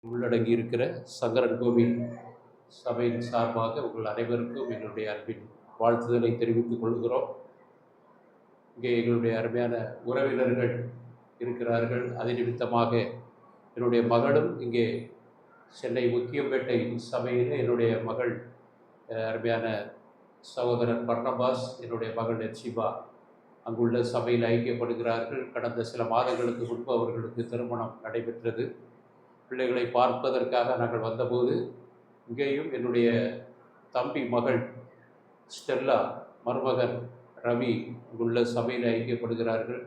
உள்ளடங்கி இருக்கிற சங்கரன் கோவில் சபையின் சார்பாக உங்கள் அனைவருக்கும் எங்களுடைய அன்பின் வாழ்த்துதலை தெரிவித்துக் கொள்கிறோம். இங்கே எங்களுடைய அருமையான உறவினர்கள் இருக்கிறார்கள். அது நிமித்தமாக என்னுடைய மகளும் இங்கே சென்னை முக்கியப்பேட்டை சபையில் என்னுடைய மகள் அருமையான சகோதரர் பர்னபாஸ், என்னுடைய மகள் எச்சிபா அங்குள்ள சபையில் ஐக்கியப்படுகிறார்கள். கடந்த சில மாதங்களுக்கு முன்பு அவர்களுக்கு திருமணம் நடைபெற்றது. பிள்ளைகளை பார்ப்பதற்காக நாங்கள் வந்தபோது இங்கேயும் என்னுடைய தம்பி மகள் ஸ்டெல்லா, மருமகன் ரவி இங்குள்ள சபையில் ஐக்கியப்படுகிறார்கள்.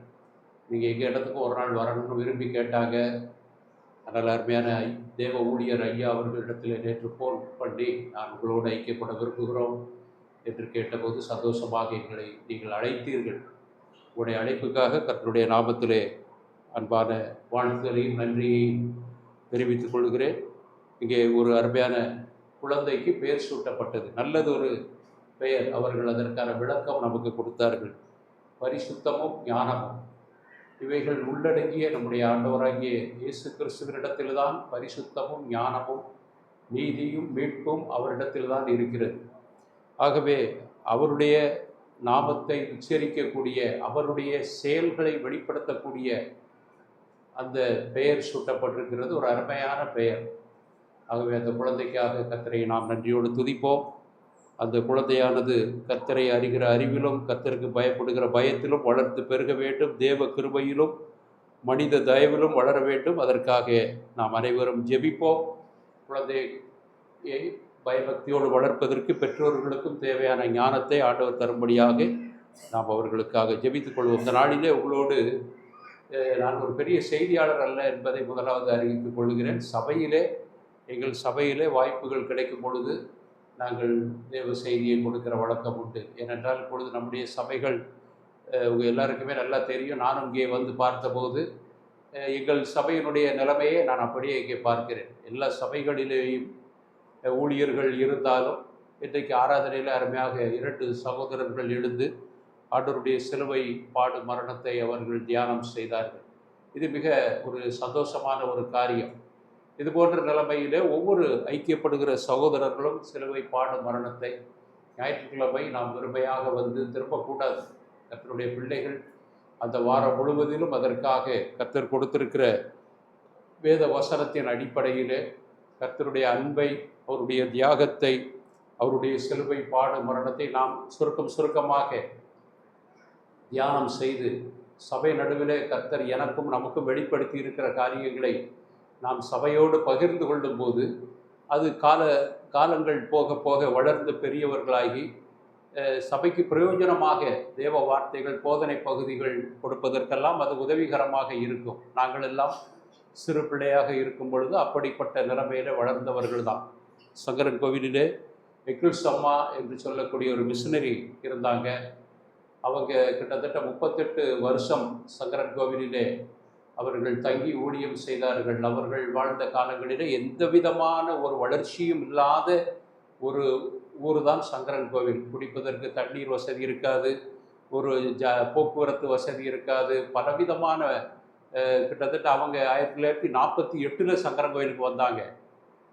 நீங்கள் எங்கள் இடத்துக்கும் ஒரு நாள் வரணும்னு விரும்பி கேட்டாங்க. அதனால் அருமையான தேவ ஊழியர் ஐயா அவர்களிடத்தில் நேற்று ஃபோன் பண்ணி நான் உங்களோடு ஐக்கியப்பட விரும்புகிறோம் என்று கேட்டபோது சந்தோஷமாக எங்களை நீங்கள் அழைத்தீர்கள். உங்களுடைய அழைப்புக்காக கர்த்தருடைய நாமத்திலே அன்பான வாழ்த்துதலையும் நன்றியையும் தெரிவித்துக் கொள்கிறேன். இங்கே ஒரு அருமையான குழந்தைக்கு பெயர் சூட்டப்பட்டது. நல்லதொரு பெயர். அவர்கள் அதற்கான விளக்கம் நமக்கு கொடுத்தார்கள். பரிசுத்தமும் ஞானமும் இவைகள் உள்ளடங்கிய நம்முடைய ஆண்டவராகிய இயேசு கிறிஸ்துவனிடத்தில்தான் பரிசுத்தமும் ஞானமும் நீதியும் மீட்பும் அவரிடத்தில்தான் இருக்கிறது. ஆகவே அவருடைய நாமத்தை உச்சரிக்கக்கூடிய, அவருடைய செயல்களை வெளிப்படுத்தக்கூடிய அந்த பெயர் சூட்டப்பட்டிருக்கிறது. ஒரு அருமையான பெயர். ஆகவே அந்த குழந்தைக்காக கர்த்தரை நாம் நன்றியோடு துதிப்போம். அந்த குழந்தையானது கர்த்தரை அறிகிற அறிவிலும் கர்த்தருக்கு பயப்படுகிற பயத்திலும் வளர்ந்து பெருக வேண்டும். தேவ கிருபையிலும் மனித தயவிலும் வளர வேண்டும். அதற்காக நாம் அனைவரும் ஜெபிப்போம். குழந்தையை பயபக்தியோடு வளர்ப்பதற்கு பெற்றோர்களுக்கும் தேவையான ஞானத்தை ஆண்டவர் தரும்படியாக நாம் அவர்களுக்காக ஜெபித்துக் கொள்வோம். இந்த நாளிலே உங்களோடு நான் ஒரு பெரிய செய்தியாளர் அல்ல என்பதை முதலாவது அறிவித்துக் கொள்கிறேன். எங்கள் சபையிலே வாய்ப்புகள் கிடைக்கும் பொழுது நாங்கள் தேவ செய்தியை கொடுக்கிற வழக்கம் உண்டு. ஏனென்றால் இப்பொழுது நம்முடைய சபைகள் உங்கள் எல்லாருக்குமே நல்லா தெரியும். நானும் இங்கே வந்து பார்த்தபோது எங்கள் சபையினுடைய நிலைமையை நான் அப்படியே இங்கே பார்க்கிறேன். எல்லா சபைகளிலேயும் ஊழியர்கள் இருந்தாலும் இன்றைக்கு ஆராதனையில் அருமையாக 2 சகோதரர்கள் எழுந்து ஆண்டவருடைய சிலுவை பாடு மரணத்தை அவர்கள் தியானம் செய்தார்கள். இது மிக ஒரு சந்தோஷமான ஒரு காரியம். இது போன்ற நிலைமையிலே ஒவ்வொரு ஐக்கியப்படுகிற சகோதரர்களும் சிலுவை பாடு மரணத்தை ஞாயிற்றுக்கிழமை நாம் வெறுமையாக வந்து திரும்பக்கூடாது. கர்த்தருடைய பிள்ளைகள் அந்த வாரம் முழுவதிலும் அதற்காக கர்த்தர் கொடுத்திருக்கிற வேத வசனத்தின் அடிப்படையிலே கர்த்தருடைய அன்பை, அவருடைய தியாகத்தை, அவருடைய சிலுவை பாடு மரணத்தை நாம் சுருக்கமாக தியானம் செய்து சபை நடுவிலே கர்த்தர் எனக்கும் நமக்கும் வெளிப்படுத்தி இருக்கிற காரியங்களை நாம் சபையோடு பகிர்ந்து கொள்ளும் போது அது காலங்கள் போக போக வளர்ந்து பெரியவர்களாகி சபைக்கு பிரயோஜனமாக தேவ வார்த்தைகள், போதனை பகுதிகள் கொடுப்பதற்கெல்லாம் அது உதவிகரமாக இருக்கும். நாங்கள் எல்லாம் சிறு பிள்ளையாக இருக்கும் பொழுது அப்படிப்பட்ட நிலைமையில் வளர்ந்தவர்கள் தான். சங்கரன் கோவிலிலே எக்கில்ஸ் அம்மா என்று சொல்லக்கூடிய ஒரு மிஷினரி இருந்தாங்க. அவங்க கிட்டத்தட்ட 38 வருஷம் சங்கரன் கோவிலிலே அவர்கள் தங்கி ஊழியம் செய்தார்கள். அவர்கள் வாழ்ந்த காலங்களிலே எந்த விதமான ஒரு வளர்ச்சியும் இல்லாத ஒரு ஊர் தான் சங்கரன் கோவில். குடிப்பதற்கு தண்ணீர் வசதி இருக்காது, ஒரு போக்குவரத்து வசதி இருக்காது, பலவிதமான கிட்டத்தட்ட அவங்க 1948 சங்கரன் கோவிலுக்கு வந்தாங்க.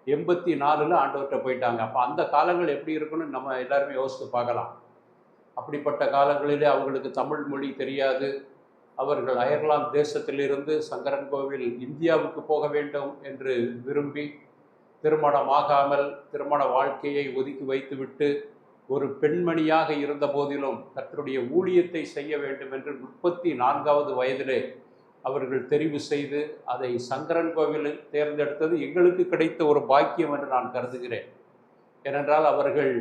84 ஆண்டவர்கிட்ட போயிட்டாங்க. அப்போ அந்த காலங்கள் எப்படி இருக்குன்னு நம்ம எல்லாருமே யோசித்து பார்க்கலாம். அப்படிப்பட்ட காலங்களிலே அவங்களுக்கு தமிழ் மொழி தெரியாது. அவர்கள் அயர்லாந்து தேசத்திலிருந்து சங்கரன் கோவில் இந்தியாவுக்கு போக வேண்டும் என்று விரும்பி திருமணமாகாமல் திருமண வாழ்க்கையை ஒதுக்கி வைத்துவிட்டு ஒரு பெண்மணியாக இருந்த போதிலும் கர்த்தருடைய ஊழியத்தை செய்ய வேண்டும் என்று 34வது வயதிலே அவர்கள் தெரிவு செய்து அதை சங்கரன் கோவிலில் தேர்ந்தெடுத்தது எங்களுக்கு கிடைத்த ஒரு பாக்கியம் என்று நான் கருதுகிறேன். ஏனென்றால் அவர்கள்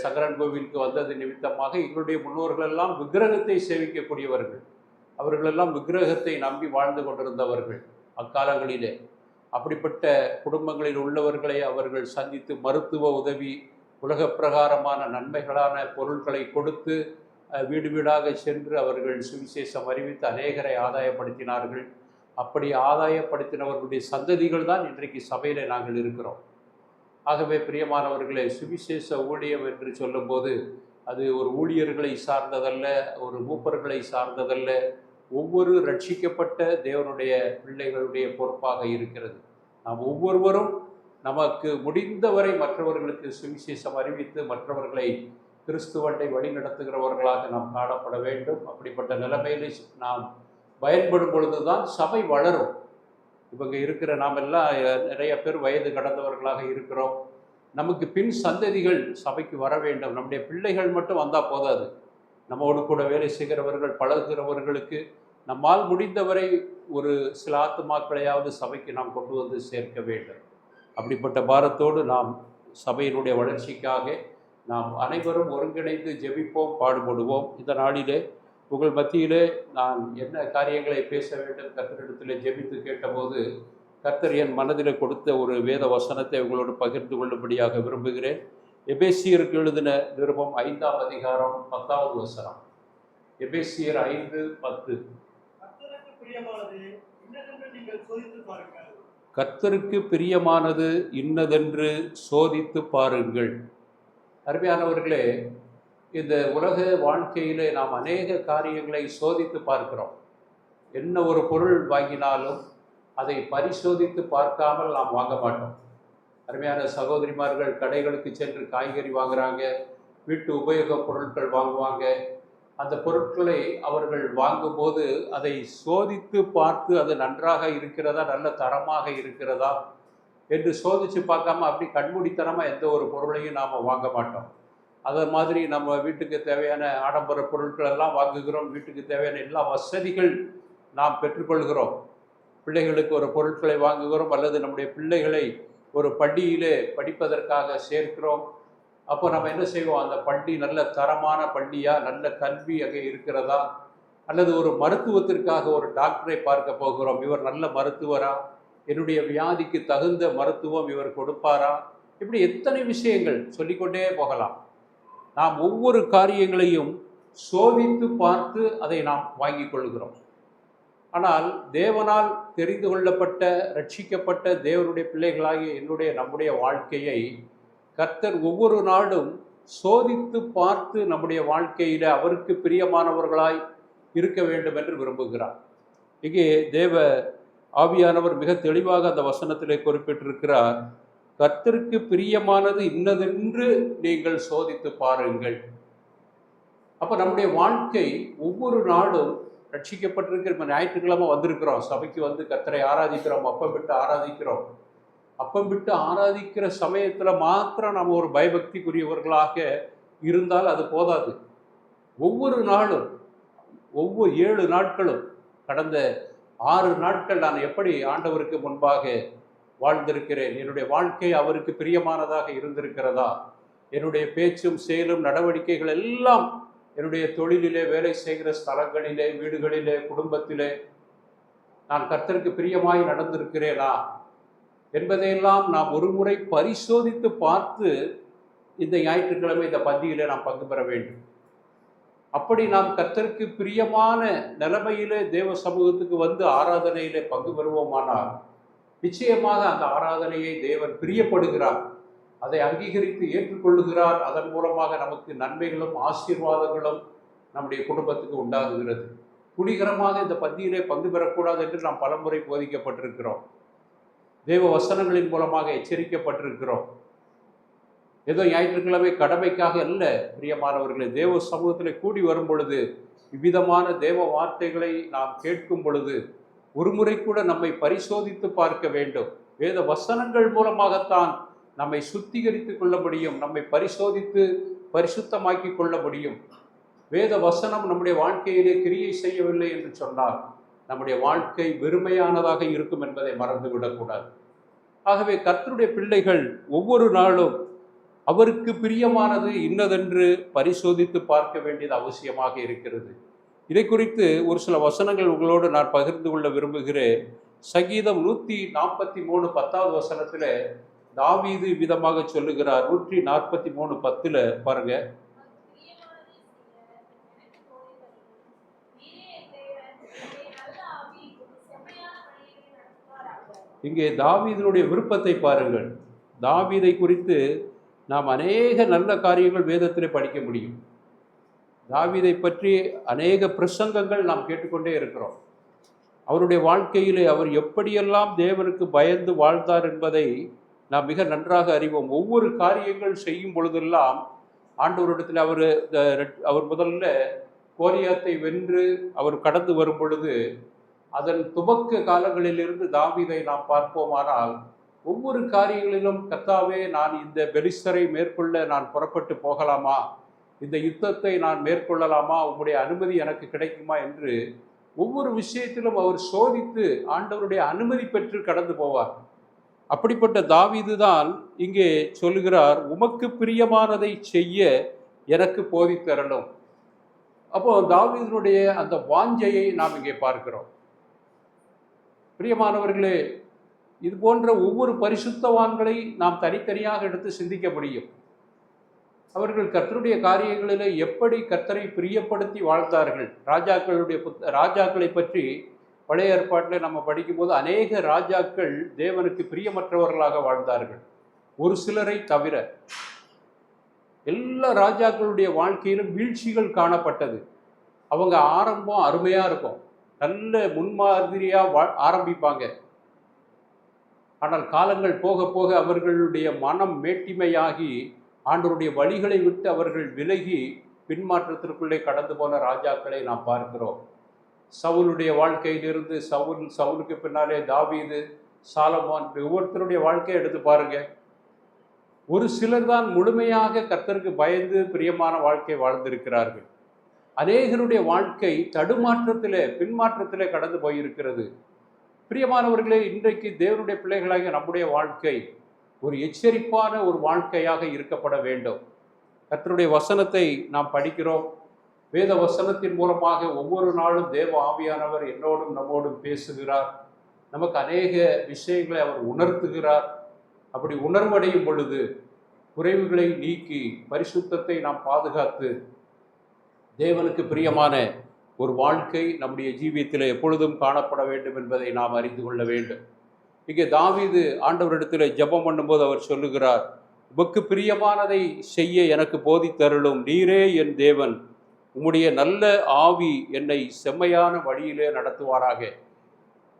சங்கரன் கோவிலுக்கு வந்தது நிமித்தமாக எங்களுடைய முன்னோர்களெல்லாம் விக்கிரகத்தை சேவிக்கக்கூடியவர்கள். அவர்களெல்லாம் விக்கிரகத்தை நம்பி வாழ்ந்து கொண்டிருந்தவர்கள் அக்காலங்களிலே. அப்படிப்பட்ட குடும்பங்களில் உள்ளவர்களை அவர்கள் சந்தித்து மருத்துவ உதவி, உலக பிரகாரமான நன்மைகளான பொருட்களை கொடுத்து வீடு வீடாக சென்று அவர்கள் சுவிசேஷம் அறிவித்து அநேகரை ஆதாயப்படுத்தினார்கள். அப்படி ஆதாயப்படுத்தினவர்களுடைய சந்ததிகள் தான் இன்றைக்கு சபையில் நாங்கள் இருக்கிறோம். ஆகவே பிரியமானவர்களே, சுவிசேஷ ஊழியம் என்று சொல்லும்போது அது ஒரு ஊழியர்களை சார்ந்ததல்ல, ஒரு மூப்பர்களை சார்ந்ததல்ல. ஒவ்வொரு ரட்சிக்கப்பட்ட தேவனுடைய பிள்ளைகளுடைய பொறுப்பாக இருக்கிறது. நாம் ஒவ்வொருவரும் நமக்கு முடிந்தவரை மற்றவர்களுக்கு சுவிசேஷம் அறிவித்து மற்றவர்களை கிறிஸ்துவண்டை வழி நடத்துகிறவர்களாக நாம் காணப்பட வேண்டும். அப்படிப்பட்ட நிலைமையிலே நாம் பயன்படும் பொழுது தான் சபை வளரும். இவங்க இருக்கிற நாம் எல்லாம் நிறைய பேர் வயது கடந்தவர்களாக இருக்கிறோம். நமக்கு பின் சந்ததிகள் சபைக்கு வர வேண்டும். நம்முடைய பிள்ளைகள் மட்டும் வந்தால் போதாது. நம்மோடு கூட வேலை செய்கிறவர்கள், பழகுகிறவர்களுக்கு நம்மால் முடிந்தவரை ஒரு சில ஆத்துமாக்களையாவது சபைக்கு நாம் கொண்டு வந்து சேர்க்க வேண்டும். அப்படிப்பட்ட பாரத்தோடு நாம் சபையினுடைய வளர்ச்சிக்காக நாம் அனைவரும் ஒருங்கிணைந்து ஜெபிப்போம், பாடுபடுவோம். இந்த நாளிலே உங்கள் மத்தியிலே நான் என்ன காரியங்களை பேச வேண்டும் கர்த்தரிடத்தில் ஜெபித்து கேட்டபோது கர்த்தர் என் மனதில் கொடுத்த ஒரு வேத வசனத்தை உங்களோடு பகிர்ந்து கொள்ளும்படியாக விரும்புகிறேன். எபேசியருக்கு எழுதின நிருபம் 5ஆம் அதிகாரம் 10வது வசனம். எபேசியர் 5:10. கர்த்தருக்கு பிரியமானது இன்னதென்று சோதித்து பாருங்கள். அருமையானவர்களே, இந்த உலக வாழ்க்கையிலே நாம் அநேக காரியங்களை சோதித்து பார்க்கிறோம். என்ன ஒரு பொருள் வாங்கினாலும் அதை பரிசோதித்து பார்க்காமல் நாம் வாங்க மாட்டோம். அருமையான சகோதரிமார்கள் கடைகளுக்கு சென்று காய்கறி வாங்குறாங்க, வீட்டு உபயோகப் பொருட்கள் வாங்குவாங்க. அந்த பொருட்களை அவர்கள் வாங்கும்போது அதை சோதித்து பார்த்து அது நன்றாக இருக்கிறதா, நல்ல தரமாக இருக்கிறதா என்று சோதித்து பார்க்காம அப்படி கண்மூடித்தனமாக எந்த ஒரு பொருளையும் நாம் வாங்க மாட்டோம். அதை மாதிரி நம்ம வீட்டுக்கு தேவையான ஆடம்பர பொருட்கள் எல்லாம் வாங்குகிறோம். வீட்டுக்கு தேவையான எல்லா வசதிகள் நாம் பெற்றுக்கொள்கிறோம். பிள்ளைகளுக்கு ஒரு பொருட்களை வாங்குகிறோம், அல்லது நம்முடைய பிள்ளைகளை ஒரு பள்ளியிலே படிப்பதற்காக சேர்க்கிறோம். அப்போ நம்ம என்ன செய்வோம்? அந்த பள்ளி நல்ல தரமான பள்ளியா, நல்ல கல்வி அங்கே இருக்கிறதா, அல்லது ஒரு மருத்துவத்திற்காக ஒரு டாக்டரை பார்க்க போகிறோம், இவர் நல்ல மருத்துவரா, என்னுடைய வியாதிக்கு தகுந்த மருத்துவம் இவர் கொடுப்பாரா, இப்படி எத்தனை விஷயங்கள் சொல்லிக்கொண்டே போகலாம். நாம் ஒவ்வொரு காரியங்களையும் சோதித்து பார்த்து அதை நாம் வாங்கி கொள்கிறோம். ஆனால் தேவனால் தெரிந்து கொள்ளப்பட்ட, ரட்சிக்கப்பட்ட தேவனுடைய பிள்ளைகளாகிய நம்முடைய வாழ்க்கையை கர்த்தர் ஒவ்வொரு நாளும் சோதித்து பார்த்து நம்முடைய வாழ்க்கையில் அவருக்கு பிரியமானவர்களாய் இருக்க வேண்டும் என்று விரும்புகிறார். இங்கே தேவ ஆவியானவர் மிக தெளிவாக அந்த வசனத்திலே குறிப்பிட்டிருக்கிறார், கர்த்தருக்கு பிரியமானது இன்னதென்று நீங்கள் சோதித்து பாருங்கள். அப்போ நம்முடைய வாழ்க்கை ஒவ்வொரு நாளும் ரட்சிக்கப்பட்டிருக்கிற ஞாயிற்றுக்கிழமை வந்திருக்கிறோம், சபைக்கு வந்து கர்த்தரை ஆராதிக்கிறோம், அப்பம் விட்டு ஆராதிக்கிறோம். அப்பம் விட்டு ஆராதிக்கிற சமயத்தில் மாத்திரம் நம்ம ஒரு பயபக்திக்குரியவர்களாக இருந்தால் அது போதாது. ஒவ்வொரு நாளும், ஒவ்வொரு 7 நாட்களும், கடந்த 6 நாட்கள் நான் எப்படி ஆண்டவருக்கு முன்பாக வாழ்ந்திருக்கிறேன், என்னுடைய வாழ்க்கை அவருக்கு பிரியமானதாக இருந்திருக்கிறதா, என்னுடைய பேச்சும் செயலும் நடவடிக்கைகள் எல்லாம் என்னுடைய தொழிலிலே, வேலை செய்கிற ஸ்தலங்களிலே, வீடுகளிலே, குடும்பத்திலே நான் கர்த்தருக்கு பிரியமாய் நடந்திருக்கிறேனா என்பதையெல்லாம் நாம் ஒரு முறை பரிசோதித்து பார்த்து இந்த ஞாயிற்றுக்கிழமை இந்த பந்தியிலே நாம் பங்கு பெற வேண்டும். அப்படி நாம் கர்த்தருக்கு பிரியமான நிலைமையிலே தேவ சமூகத்துக்கு வந்து ஆராதனையிலே பங்கு பெறுவோமானால் நிச்சயமாக அந்த ஆராதனையை தேவன் பிரியப்படுகிறார், அதை அங்கீகரித்து ஏற்றுக்கொள்ளுகிறார். அதன் மூலமாக நமக்கு நன்மைகளும் ஆசீர்வாதங்களும் நம்முடைய குடும்பத்துக்கு உண்டாகுகிறது. துணிகரமாக இந்த பந்தியிலே பங்கு பெறக்கூடாது என்று நாம் பலமுறை போதிக்கப்பட்டிருக்கிறோம். தேவ வசனங்களின் மூலமாக எச்சரிக்கப்பட்டிருக்கிறோம். ஏதோ ஞாயிற்றுக்கிழமை கடமைக்காக அல்ல பிரியமானவர்களே, தேவ சமூகத்தில் கூடி வரும் பொழுது, இவ்விதமான தேவ வார்த்தைகளை நாம் கேட்கும் பொழுது ஒரு முறை கூட நம்மை பரிசோதித்து பார்க்க வேண்டும். வேத வசனங்கள் மூலமாகத்தான் நம்மை சுத்திகரித்து கொள்ள முடியும், நம்மை பரிசோதித்து பரிசுத்தமாக்கி கொள்ள முடியும். வேத வசனம் நம்முடைய வாழ்க்கையிலே கிரியை செய்யவில்லை என்று சொன்னால் நம்முடைய வாழ்க்கை வெறுமையானதாக இருக்கும் என்பதை மறந்துவிடக்கூடாது. ஆகவே கர்த்தருடைய பிள்ளைகள் ஒவ்வொரு நாளும் அவருக்கு பிரியமானது இன்னதென்று பரிசோதித்து பார்க்க வேண்டியது அவசியமாக இருக்கிறது. இதை குறித்து ஒரு சில வசனங்கள் உங்களோடு நான் பகிர்ந்து கொள்ள விரும்புகிறேன். சங்கீதம் 143 10வது வசனத்தில் தாவீது விதமாக சொல்லுகிறார். 143:10 பாருங்க. இங்கே தாவீதினுடைய விருப்பத்தை பாருங்கள். தாவீதை குறித்து நாம் அநேக நல்ல காரியங்கள் வேதத்திலே படிக்க முடியும். தாவீதை பற்றி அநேக பிரசங்கங்கள் நாம் கேட்டுக்கொண்டே இருக்கிறோம். அவருடைய வாழ்க்கையிலே அவர் எப்படியெல்லாம் தேவனுக்கு பயந்து வாழ்ந்தார் என்பதை நாம் மிக நன்றாக அறிவோம். ஒவ்வொரு காரியங்கள் செய்யும் பொழுதெல்லாம் ஆண்டவரிடத்தில் அவர் முதல்ல கோலியாத்தை வென்று அவர் கடந்து வரும் பொழுது அதன் துவக்க காலங்களிலிருந்து தாவீதை நாம் பார்ப்போமானால் ஒவ்வொரு காரியங்களிலும் கர்த்தாவே, நான் இந்த பெலிஸ்தரை மேற்கொள்ள நான் புறப்பட்டு போகலாமா, இந்த யுத்தத்தை நான் மேற்கொள்ளலாமா, உம்முடைய அனுமதி எனக்கு கிடைக்குமா என்று ஒவ்வொரு விஷயத்திலும் அவர் சோதித்து ஆண்டவருடைய அனுமதி பெற்று கடந்து போவார். அப்படிப்பட்ட தாவீது தான் இங்கே சொல்லுகிறார், உமக்கு பிரியமானதை செய்ய எனக்கு போதித்தரணும். அப்போ தாவீதினுடைய அந்த வாஞ்சையை நாம் இங்கே பார்க்கிறோம். பிரியமானவர்களே, இது போன்ற ஒவ்வொரு பரிசுத்தவான்களை நாம் தனித்தனியாக எடுத்து சிந்திக்க முடியும். அவர்கள் கர்த்தருடைய காரியங்களில் எப்படி கர்த்தரை பிரியப்படுத்தி வாழ்ந்தார்கள். ராஜாக்களை பற்றி பழைய ஏற்பாட்டில் நம்ம படிக்கும்போது அநேக ராஜாக்கள் தேவனுக்கு பிரியமற்றவர்களாக வாழ்ந்தார்கள், ஒரு சிலரை தவிர. எல்லா ராஜாக்களுடைய வாழ்க்கையிலும் வீழ்ச்சிகள் காணப்பட்டது. அவங்க ஆரம்பம் அருமையாக இருக்கும், நல்ல முன்மாதிரியாக ஆரம்பிப்பாங்க. ஆனால் காலங்கள் போக போக அவர்களுடைய மனம் மேட்டிமையாகி ஆண்டவருடைய வழிகளை விட்டு அவர்கள் விலகி பின்மாற்றத்திற்குள்ளே கடந்து போன ராஜாக்களை நாம் பார்க்கிறோம். சவுலுடைய வாழ்க்கையிலிருந்து சவுலுக்கு பின்னாலே தாவீது, சாலமோன், ஒவ்வொருத்தருடைய வாழ்க்கையை எடுத்து பாருங்க. ஒரு சிலர் தான் முழுமையாக கர்த்தருக்கு பயந்து பிரியமான வாழ்க்கை வாழ்ந்திருக்கிறார்கள். அநேகருடைய வாழ்க்கை தடுமாற்றத்திலே பின்மாற்றத்திலே கடந்து போயிருக்கிறது. பிரியமானவர்களே, இன்றைக்கு தேவனுடைய பிள்ளைகளாகிய நம்முடைய வாழ்க்கை ஒரு எச்சரிப்பான ஒரு வாழ்க்கையாக இருக்கப்பட வேண்டும். கர்த்தருடைய வசனத்தை நாம் படிக்கிறோம். வேத வசனத்தின் மூலமாக ஒவ்வொரு நாளும் தேவ ஆவியானவர் என்னோடும் நம்மோடும் பேசுகிறார். நமக்கு அநேக விஷயங்களை அவர் உணர்த்துகிறார். அப்படி உணர்வடையும் பொழுது குறைவுகளை நீக்கி பரிசுத்தத்தை நாம் பாதுகாத்து தேவனுக்கு பிரியமான ஒரு வாழ்க்கை நம்முடைய ஜீவியத்தில் எப்பொழுதும் காணப்பட வேண்டும் என்பதை நாம் அறிந்து கொள்ள வேண்டும். இங்கே தாவீது ஆண்டவரிடத்தில் ஜெபம் பண்ணும்போது அவர் சொல்லுகிறார், உமக்கு பிரியமானதை செய்ய எனக்கு போதித்தருளும், நீரே என் தேவன், உம்முடைய நல்ல ஆவி என்னை செம்மையான வழியிலே நடத்துவாராக.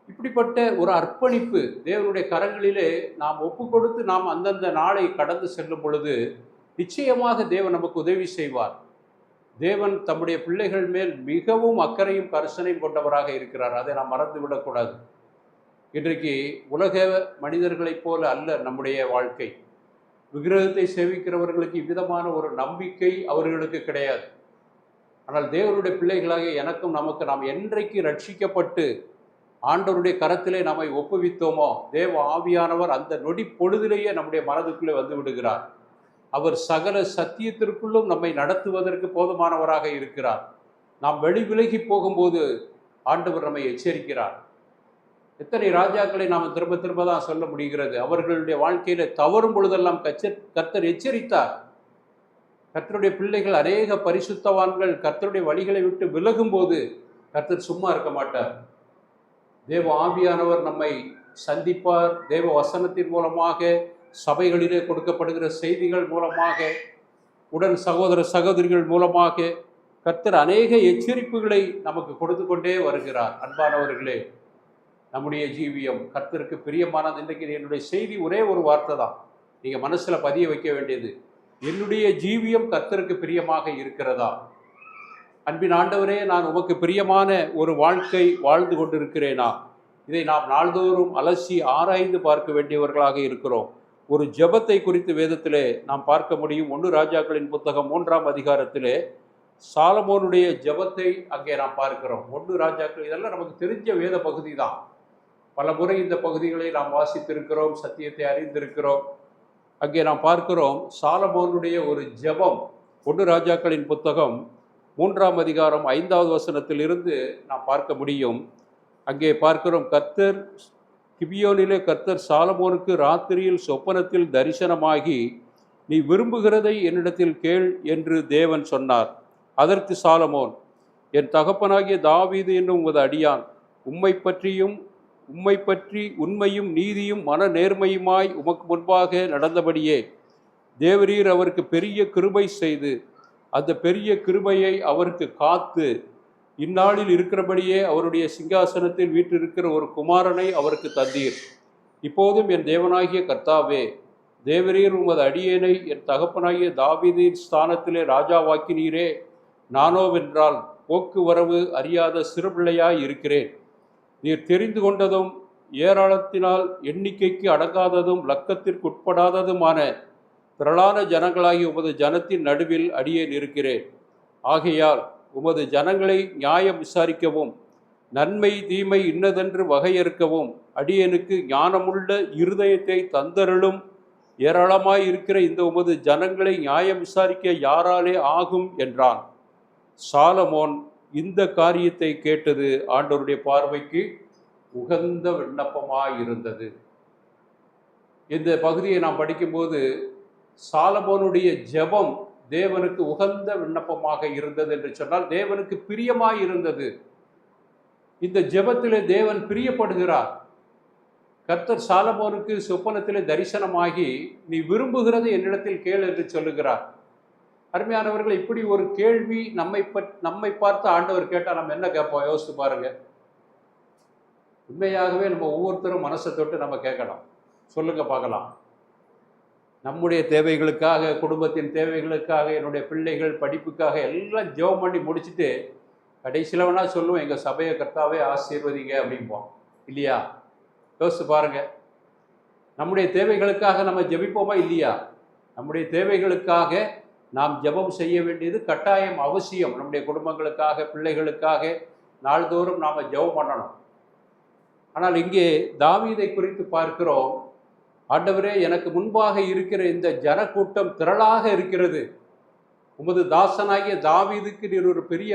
இப்படிப்பட்ட ஒரு அர்ப்பணிப்பு தேவனுடைய கரங்களிலே நாம் ஒப்பு கொடுத்து நாம் அந்தந்த நாளை கடந்து செல்லும் பொழுது நிச்சயமாக தேவன் நமக்கு உதவி செய்வார். தேவன் தம்முடைய பிள்ளைகள் மேல் மிகவும் அக்கறையும் கரிசனையும் கொண்டவராக இருக்கிறார். அதை நாம் மறந்து விடக்கூடாது. இன்றைக்கு உலக மனிதர்களைப் போல அல்ல நம்முடைய வாழ்க்கை. விக்கிரகத்தை சேவிக்கிறவர்களுக்கு இவ்விதமான ஒரு நம்பிக்கை அவர்களுக்கு கிடையாது. ஆனால் தேவனுடைய பிள்ளைகளாக எனக்கும் நாம் என்றைக்கு ரட்சிக்கப்பட்டு ஆண்டவருடைய கரத்திலே நம்மை ஒப்புவித்தோமோ தேவ ஆவியானவர் அந்த நொடி பொழுதிலேயே நம்முடைய மனதுக்குள்ளே வந்து விடுகிறார். அவர் சகல சத்தியத்திற்குள்ளும் நம்மை நடத்துவதற்கு போதுமானவராக இருக்கிறார். நாம் விலகி போகும்போது ஆண்டவர் நம்மை எச்சரிக்கிறார். எத்தனை ராஜாக்களை நாம் திரும்ப திரும்ப தான் சொல்ல முடிகிறது. அவர்களுடைய வாழ்க்கையில தவறும் பொழுதெல்லாம் கர்த்தர் எச்சரித்தார். கர்த்தருடைய பிள்ளைகள் அநேக பரிசுத்தவான்கள் கர்த்தருடைய வழிகளை விட்டு விலகும் போது கர்த்தர் சும்மா இருக்க மாட்டார். தேவ ஆவியானவர் நம்மை சந்திப்பார். தேவ வசனத்தின் மூலமாக, சபைகளிலே கொடுக்கப்படுகிற செய்திகள் மூலமாக, உடன் சகோதர சகோதரிகள் மூலமாக கர்த்தர் அநேக எச்சரிப்புகளை நமக்கு கொடுத்து கொண்டே வருகிறார். அன்பானவர்களே, நம்முடைய ஜீவியம் கர்த்தருக்கு பிரியமானது. இன்றைக்கு என்னுடைய செய்தி ஒரே ஒரு வார்த்தை தான் நீங்கள் மனசில் பதிய வைக்க வேண்டியது, என்னுடைய ஜீவியம் கர்த்தருக்கு பிரியமாக இருக்கிறதா? அன்பின் ஆண்டவரே, நான் உமக்கு பிரியமான ஒரு வாழ்க்கை வாழ்ந்து கொண்டிருக்கிறேனா? இதை நாம் நாள்தோறும் அலசி ஆராய்ந்து பார்க்க வேண்டியவர்களாக இருக்கிறோம். ஒரு ஜெபத்தை குறித்து வேதத்திலே நாம் பார்க்க முடியும். 1 ராஜாக்களின் புத்தகம் 3ஆம் அதிகாரத்திலே சாலமோனுடைய ஜெபத்தை அங்கே நாம் பார்க்கிறோம். 1 ராஜாக்கள், இதெல்லாம் நமக்கு தெரிஞ்ச வேத பகுதி தான். பல முறை இந்த பகுதிகளை நாம் வாசித்திருக்கிறோம், சத்தியத்தை அறிந்திருக்கிறோம். அங்கே நாம் பார்க்கிறோம் சாலமோனுடைய ஒரு ஜெபம். 1 ராஜாக்களின் புத்தகம் 3ஆம் அதிகாரம் 5வது வசனத்திலிருந்து நாம் பார்க்க முடியும். அங்கே பார்க்கிறோம், கர்த்தர் கிபியோனிலே கர்த்தர் சாலமோனுக்கு ராத்திரியில் சொப்பனத்தில் தரிசனமாகி, நீ விரும்புகிறதை என்னிடத்தில் கேள் என்று தேவன் சொன்னார். அதற்கு சாலமோன், என் தகப்பனாகிய தாவீது என்னும் உமது அடியான் உம்மை பற்றி உண்மையும் நீதியும் மன நேர்மையுமாய் உமக்கு முன்பாக நடந்தபடியே தேவரீர் அவருக்கு பெரிய கிருபை செய்து அந்த பெரிய கிருபையை அவருக்கு காத்து இந்நாளில் இருக்கிறபடியே அவருடைய சிங்காசனத்தில் வீற்றிருக்கிற ஒரு குமாரனை அவருக்கு தந்தீர். இப்போதும் என் தேவனாகிய கர்த்தாவே, தேவரீர் உமது அடியேனை என் தகப்பனாகிய தாவீதின் ஸ்தானத்திலே ராஜாவாக்கினீரே. நானோவென்றால் போக்குவரவு அறியாத சிறுபிள்ளையாய் இருக்கிறேன். நீர் தெரிந்து கொண்டதும் ஏராளத்தினால் எண்ணிக்கைக்கு அடங்காததும் லக்கத்திற்கு உட்படாததுமான திரளான ஜனங்களாகி உமது ஜனத்தின் நடுவில் அடியேன் இருக்கிறேன். ஆகையால் உமது ஜனங்களை நியாயம் விசாரிக்கவும் நன்மை தீமை இன்னதென்று வகையறுக்கவும் அடியேனுக்கு ஞானமுள்ள இருதயத்தை தந்தருளும். ஏராளமாய் இருக்கிற இந்த உமது ஜனங்களை நியாயம் விசாரிக்க யாராலே ஆகும் என்றான். சாலமோன் இந்த காரியத்தை கேட்டது ஆண்டவருடைய பார்வைக்கு உகந்த விண்ணப்பமாயிருந்தது. இந்த பகுதியை நாம் படிக்கும்போது சாலமோனுடைய ஜெபம் தேவனுக்கு உகந்த விண்ணப்பமாக இருந்தது என்று சொன்னால் தேவனுக்கு பிரியமாய் இருந்தது. இந்த ஜெபத்திலே தேவன் பிரியப்படுகிறார். கர்த்தர் சாலமோனுக்கு சொப்பனத்திலே தரிசனமாகி நீ விரும்புகிறது என்னிடத்தில் கேள் என்று சொல்லுகிறார். அருமையானவர்கள், இப்படி ஒரு கேள்வி நம்மை பார்த்து ஆண்டவர் கேட்டால் நம்ம என்ன கேட்போம்? யோசித்து பாருங்க. உண்மையாகவே நம்ம ஒவ்வொருத்தரும் மனசை தொட்டு நம்ம கேட்கலாம். சொல்லுங்க பார்க்கலாம். நம்முடைய தேவைகளுக்காக, குடும்பத்தின் தேவைகளுக்காக, என்னுடைய பிள்ளைகள் படிப்புக்காக எல்லாம் ஜெபம் பண்ணி முடிச்சுட்டு கடைசியில் வேணா சொல்லுவோம், எங்கள் சபையை கர்த்தாவே ஆசீர்வதிங்க அப்படிம்போம், இல்லையா? யோசித்து பாருங்க. நம்முடைய தேவைகளுக்காக நம்ம ஜெபிப்போமா இல்லையா? நம்முடைய தேவைகளுக்காக நாம் ஜெபம் செய்ய வேண்டியது கட்டாயம், அவசியம். நம்முடைய குடும்பங்களுக்காக, பிள்ளைகளுக்காக நாள்தோறும் நாம் ஜெபம் பண்ணணும். ஆனால் இங்கே தாவீதை குறித்து பார்க்கிறோம். ஆண்டவரே, எனக்கு முன்பாக இருக்கிற இந்த ஜனக்கூட்டம் திரளாக இருக்கிறது. உமது தாசனாகிய தாவீதுக்கு நீர் ஒரு பெரிய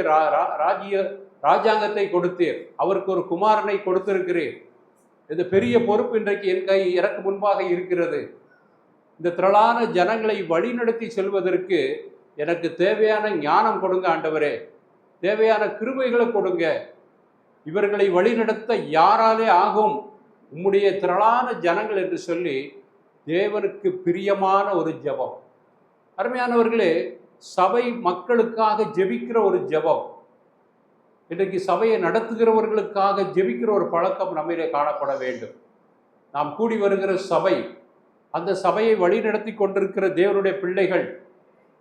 ராஜாங்கத்தை கொடுத்தீர். அவருக்கு ஒரு குமாரனை கொடுத்திருக்கிறேன். இந்த பெரிய பொறுப்பு இன்றைக்கு எனக்கு முன்பாக இருக்கிறது. இந்த திரளான ஜனங்களை வழிநடத்தி செல்வதற்கு எனக்கு தேவையான ஞானம் கொடுங்க ஆண்டவரே. தேவையான கிருபைகளை கொடுங்க. இவர்களை வழிநடத்த யாராலே ஆகும்? உம்முடைய திரளான ஜனங்கள் என்று சொல்லி தேவனுக்கு பிரியமான ஒரு ஜெபம். அருமையானவர்களே, சபை மக்களுக்காக ஜெபிக்கிற ஒரு ஜெபம். இன்றைக்கு சபையை நடத்துகிறவர்களுக்காக ஜெபிக்கிற ஒரு பழக்கம் நம்மிலே காணப்பட வேண்டும். நாம் கூடி வருகிற சபை, அந்த சபையை வழிநடத்தி கொண்டிருக்கிற தேவனுடைய பிள்ளைகள்,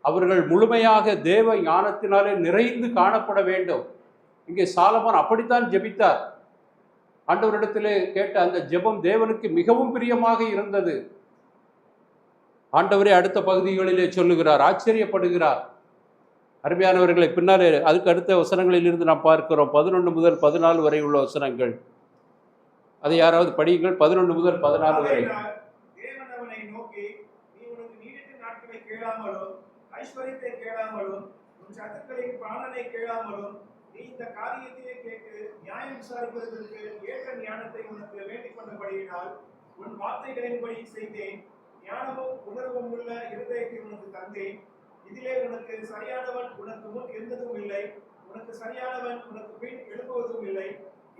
அவர்கள் முழுமையாக தேவ ஞானத்தினாலே நிறைந்து காணப்பட வேண்டும். இங்கே சாலமோன் அப்படித்தான் ஜெபித்தார். ஆண்டவரிடத்திலே கேட்ட அந்த ஜெபம் தேவனுக்கு மிகவும் பிரியமாக இருந்தது. ஆண்டவரே அடுத்த பகுதிகளிலே சொல்லுகிறார், ஆச்சரியப்படுகிறார். அருமையானவர்களை, பின்னாலே அதுக்கு அடுத்த வசனங்களிலிருந்து நாம் பார்க்கிறோம். 11 முதல் 14 வரை உள்ள வசனங்கள். அதை யாராவது படியுங்கள். 11 முதல் 14 வரை. ஐஸ்வரியத்தை கேளாமலும் உன் சத்துக்களின் பிராணனை கேளாமலும் நீ இந்த காரியத்தையே கேட்டு நியாயம் விசாரிப்பதற்கு ஏற்ற ஞானத்தை உனக்கு வேண்டிக் கொண்டபடியினால் உன் வார்த்தைகளின்படி செய்தேன். ஞானமும் உணர்வும் உள்ள இருதயத்தை உனக்கு தந்தேன். இதிலே உனக்கு சரியானவன் உனக்கு முன் இருந்ததும் இல்லை, உனக்கு சரியானவன் உனக்கு பின் எழுப்புவதும் இல்லை.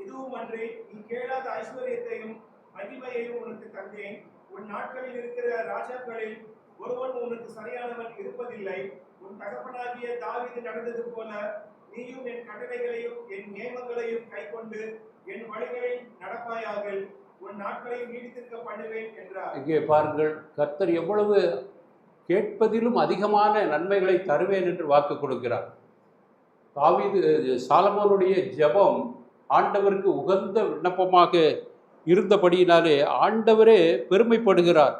இதுவும் அன்றி நீ கேளாத ஐஸ்வர்யத்தையும் மகிமையையும் உனக்கு தந்தேன். உன் நாட்களில் இருக்கிற ராஜாக்களில் ஒருவன் உனக்கு சரியானவன் இருப்பதில்லை. உன் தகப்பனாகிய தாவீது நடந்தது போல நீயும் என் கட்டளைகளையும் என் நியமங்களையும் கைக்கொண்டு என் வழிகளில் நடப்பாயாக. உன் நாட்களையும் நீடித்திருக்க பண்ணுவேன் என்றார். இங்கே பாருங்கள், கர்த்தர் எவ்வளவு கேட்பதிலும் அதிகமான நன்மைகளை தருவேன் என்று வாக்கு கொடுக்கிறார். தாவீது சாலமோனுடைய ஜெபம் ஆண்டவருக்கு உகந்த விண்ணப்பமாக இருந்தபடியினாலே ஆண்டவரே பெருமைப்படுகிறார்.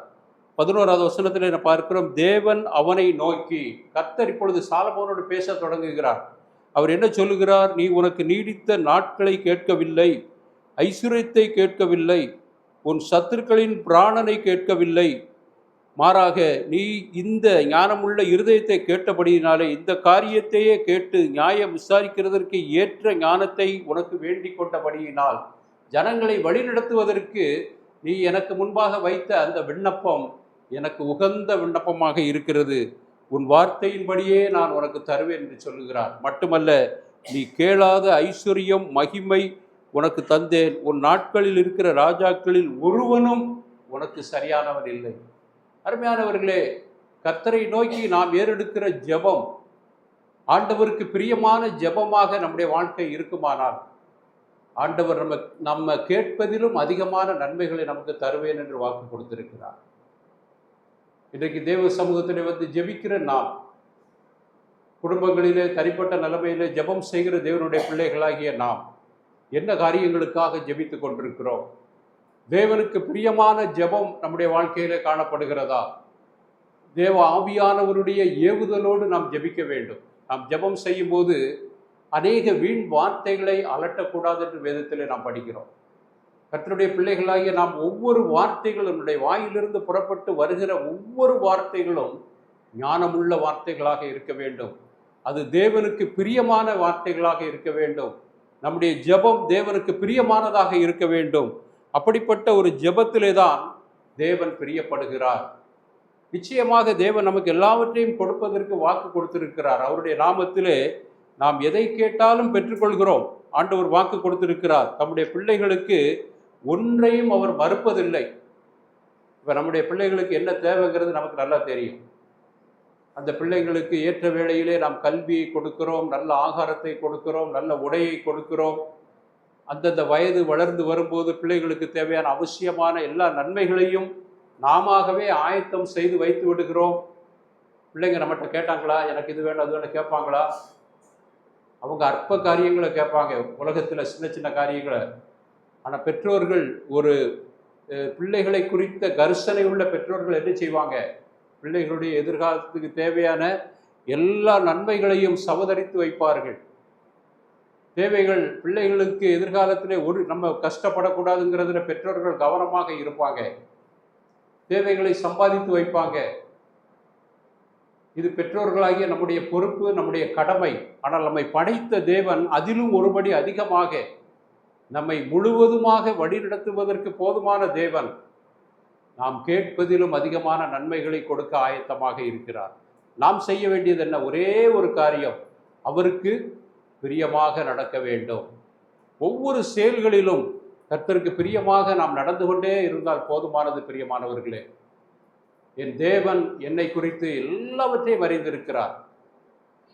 11வது வசனத்தில் பார்க்கிறோம், தேவன் அவனை நோக்கி, கர்த்தர் இப்பொழுது சாலமோனோடு பேச தொடங்குகிறார். அவர் என்ன சொல்லுகிறார்? நீ உனக்கு நீடித்த நாட்களை கேட்கவில்லை, ஐஸ்வர்யத்தை கேட்கவில்லை, உன் சத்துருக்களின் பிராணனை கேட்கவில்லை, மாறாக நீ இந்த ஞானமுள்ள இருதயத்தை கேட்டபடியினாலே இந்த காரியத்தையே கேட்டு நியாயம் விசாரிக்கிறதற்கு ஏற்ற ஞானத்தை உனக்கு வேண்டிக் கொண்டபடியினால் ஜனங்களை வழிநடத்துவதற்கு நீ எனக்கு முன்பாக வைத்த அந்த விண்ணப்பம் எனக்கு உகந்த விண்ணப்பமாக இருக்கிறது. உன் வார்த்தையின்படியே நான் உனக்கு தருவேன் என்று சொல்லுகிறார். மட்டுமல்ல, நீ கேளாத ஐஸ்வர்யம் மகிமை உனக்கு தந்தேன். உன் நாட்களில் இருக்கிற ராஜாக்களில் ஒருவனும் உனக்கு சரியானவன் இல்லை. அருமையானவர்களே, கர்த்தரை நோக்கி நாம் ஏறெடுக்கிற ஜெபம் ஆண்டவருக்கு பிரியமான ஜெபமாக நம்முடைய வாழ்க்கை இருக்குமானால் ஆண்டவர் நம்ம கேட்பதிலும் அதிகமான நன்மைகளை நமக்கு தருவேன் என்று வாக்கு கொடுத்திருக்கிறார். இன்றைக்கு தேவ சமூகத்திலே வந்து ஜெபிக்கிற நாம், குடும்பங்களிலே தனிப்பட்ட நிலைமையிலே ஜெபம் செய்கிற தேவனுடைய பிள்ளைகளாகிய நாம் என்ன காரியங்களுக்காக ஜெபித்து கொண்டிருக்கிறோம்? தேவனுக்கு பிரியமான ஜெபம் நம்முடைய வாழ்க்கையிலே காணப்படுகிறதா? தேவ ஆவியானவருடைய ஏவுதலோடு நாம் ஜெபிக்க வேண்டும். நாம் ஜெபம் செய்யும் போது அநேக வீண் வார்த்தைகளை அலட்டக்கூடாது என்று வேதத்திலே நாம் படிக்கிறோம். கர்த்தருடைய பிள்ளைகளாகிய நாம் ஒவ்வொரு வார்த்தைகளும், நம்முடைய வாயிலிருந்து புறப்பட்டு வருகிற ஒவ்வொரு வார்த்தைகளும் ஞானமுள்ள வார்த்தைகளாக இருக்க வேண்டும். அது தேவனுக்கு பிரியமான வார்த்தைகளாக இருக்க வேண்டும். நம்முடைய ஜெபம் தேவனுக்கு பிரியமானதாக இருக்க வேண்டும். அப்படிப்பட்ட ஒரு ஜெபத்திலே தான் தேவன் பிரியப்படுகிறார். நிச்சயமாக தேவன் நமக்கு எல்லாவற்றையும் கொடுப்பதற்கு வாக்கு கொடுத்திருக்கிறார். அவருடைய நாமத்திலே நாம் எதை கேட்டாலும் பெற்றுக்கொள்கிறோம். ஆண்டவர் வாக்கு கொடுத்திருக்கிறார். நம்முடைய பிள்ளைகளுக்கு ஒன்றையும் அவர் மறுப்பதில்லை. இப்போ நம்முடைய பிள்ளைகளுக்கு என்ன தேவைங்கிறது நமக்கு நல்லா தெரியும். அந்த பிள்ளைங்களுக்கு ஏற்ற வேளையிலே நாம் கல்வியை கொடுக்கிறோம், நல்ல ஆகாரத்தை கொடுக்கிறோம், நல்ல உடையை கொடுக்கிறோம். அந்தந்த வயது வளர்ந்து வரும்போது பிள்ளைகளுக்கு தேவையான அவசியமான எல்லா நன்மைகளையும் நாமவே ஆயத்தம் செய்து வைத்து விடுகிறோம். பிள்ளைங்க நம்மகிட்ட கேட்டாங்களா, எனக்கு இது வேணும் அது வேணும் கேட்பாங்களா? அவங்க அற்ப காரியங்களை கேட்பாங்க, உலகத்தில் சின்ன சின்ன காரியங்களை. ஆனால் பெற்றோர்கள், ஒரு பிள்ளைகளை குறித்த கரிசனை உள்ள பெற்றோர்கள் என்ன செய்வாங்க? பிள்ளைகளுடைய எதிர்காலத்துக்கு தேவையான எல்லா நன்மைகளையும் சமதரித்து வைப்பார்கள். தேவைகள் பிள்ளைகளுக்கு எதிர்காலத்திலே நம்ம கஷ்டப்படக்கூடாதுங்கிறதுல பெற்றோர்கள் கவனமாக இருப்பாங்க. தேவைகளை சம்பாதித்து வைப்பாங்க. இது பெற்றோர்களாகிய நம்முடைய பொறுப்பு, நம்முடைய கடமை. ஆனால் நம்மை படைத்த தேவன் அதிலும் ஒருபடி அதிகமாக நம்மை முழுவதுமாக வழிநடத்துவதற்கு போதுமான தேவன். நாம் கேட்பதிலும் அதிகமான நன்மைகளை கொடுக்க ஆயத்தமாக இருக்கிறார். நாம் செய்ய வேண்டியது என்ன? ஒரே ஒரு காரியம், அவருக்கு பிரியமாக நடக்க வேண்டும். ஒவ்வொரு செயல்களிலும் கர்த்தருக்கு பிரியமாக நாம் நடந்து கொண்டே இருந்தால் போதுமானது. பிரியமானவர்களே, என் தேவன் என்னை குறித்து எல்லாவற்றையும் அறிந்திருக்கிறார்.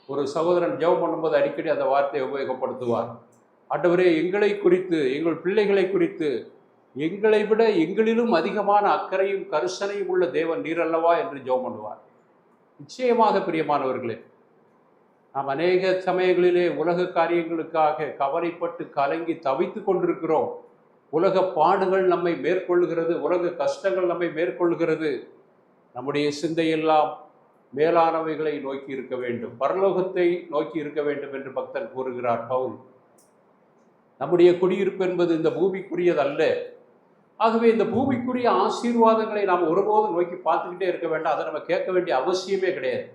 ஒரு சகோதரன் ஜெபம் பண்ணும்போது அடிக்கடி அந்த வார்த்தையை உபயோகப்படுத்துவார். ஆண்டவரே, எங்களை குறித்து, எங்கள் பிள்ளைகளை குறித்து எங்களை விட எங்களிலும் அதிகமான அக்கறையும் கரிசனையும் உள்ள தேவன் நீர் அல்லவா என்று ஜெபம் பண்ணுவார். நிச்சயமாக பிரியமானவர்களே, நாம் அநேக சமயங்களிலே உலக காரியங்களுக்காக கவலைப்பட்டு கலங்கி தவித்து கொண்டிருக்கிறோம். உலக பாடுகள் நம்மை மேற்கொள்கிறது, உலக கஷ்டங்கள் நம்மை மேற்கொள்கிறது. நம்முடைய சிந்தையெல்லாம் மேலானவைகளை நோக்கி இருக்க வேண்டும், பரலோகத்தை நோக்கி இருக்க வேண்டும் என்று பக்தன் கூறுகிறார் பவுல். நம்முடைய குடியிருப்பு என்பது இந்த பூமிக்குரியது அல்ல. ஆகவே இந்த பூமிக்குரிய ஆசீர்வாதங்களை நாம் ஒருபோதும் நோக்கி பார்த்துக்கிட்டே இருக்க வேண்டாம். அதை நம்ம கேட்க வேண்டிய அவசியமே கிடையாது.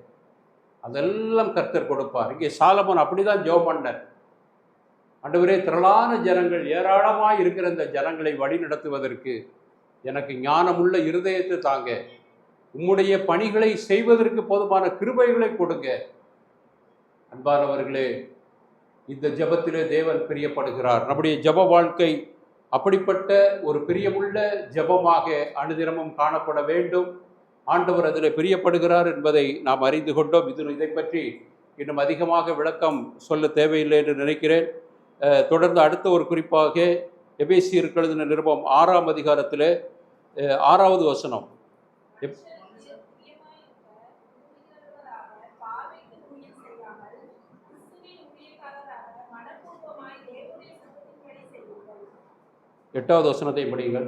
அதெல்லாம் கர்த்தர் கொடுப்பார். இங்கே சாலமோன் அப்படிதான் ஜெபம் பண்ணார். ஆண்டவரே, திரளான ஜனங்கள், ஏராளமாக இருக்கிற இந்த ஜனங்களை வழி நடத்துவதற்கு எனக்கு ஞானமுள்ள இருதயத்தை தாங்க, உம்முடைய பணிகளை செய்வதற்கு போதுமான கிருபைகளை கொடுங்க. அன்பானவர்களே, இந்த ஜெபத்திலே தேவன் பிரியப்படுகிறார். நம்முடைய ஜெப வாழ்க்கை அப்படிப்பட்ட ஒரு பிரியமுள்ள ஜெபமாக அனுதினமும் காணப்பட வேண்டும். ஆண்டவர் அதில் பிரியப்படுகிறார் என்பதை நாம் அறிந்து கொண்டோம். இதை பற்றி இன்னும் அதிகமாக விளக்கம் சொல்ல தேவையில்லை என்று நினைக்கிறேன். தொடர்ந்து அடுத்த ஒரு குறிப்பாக எபேசியருக்கு எழுதின நிருபம் 6ஆம் அதிகாரத்தில் 6வது வசனம். எட்டாவது வசனத்தை படியுங்கள்.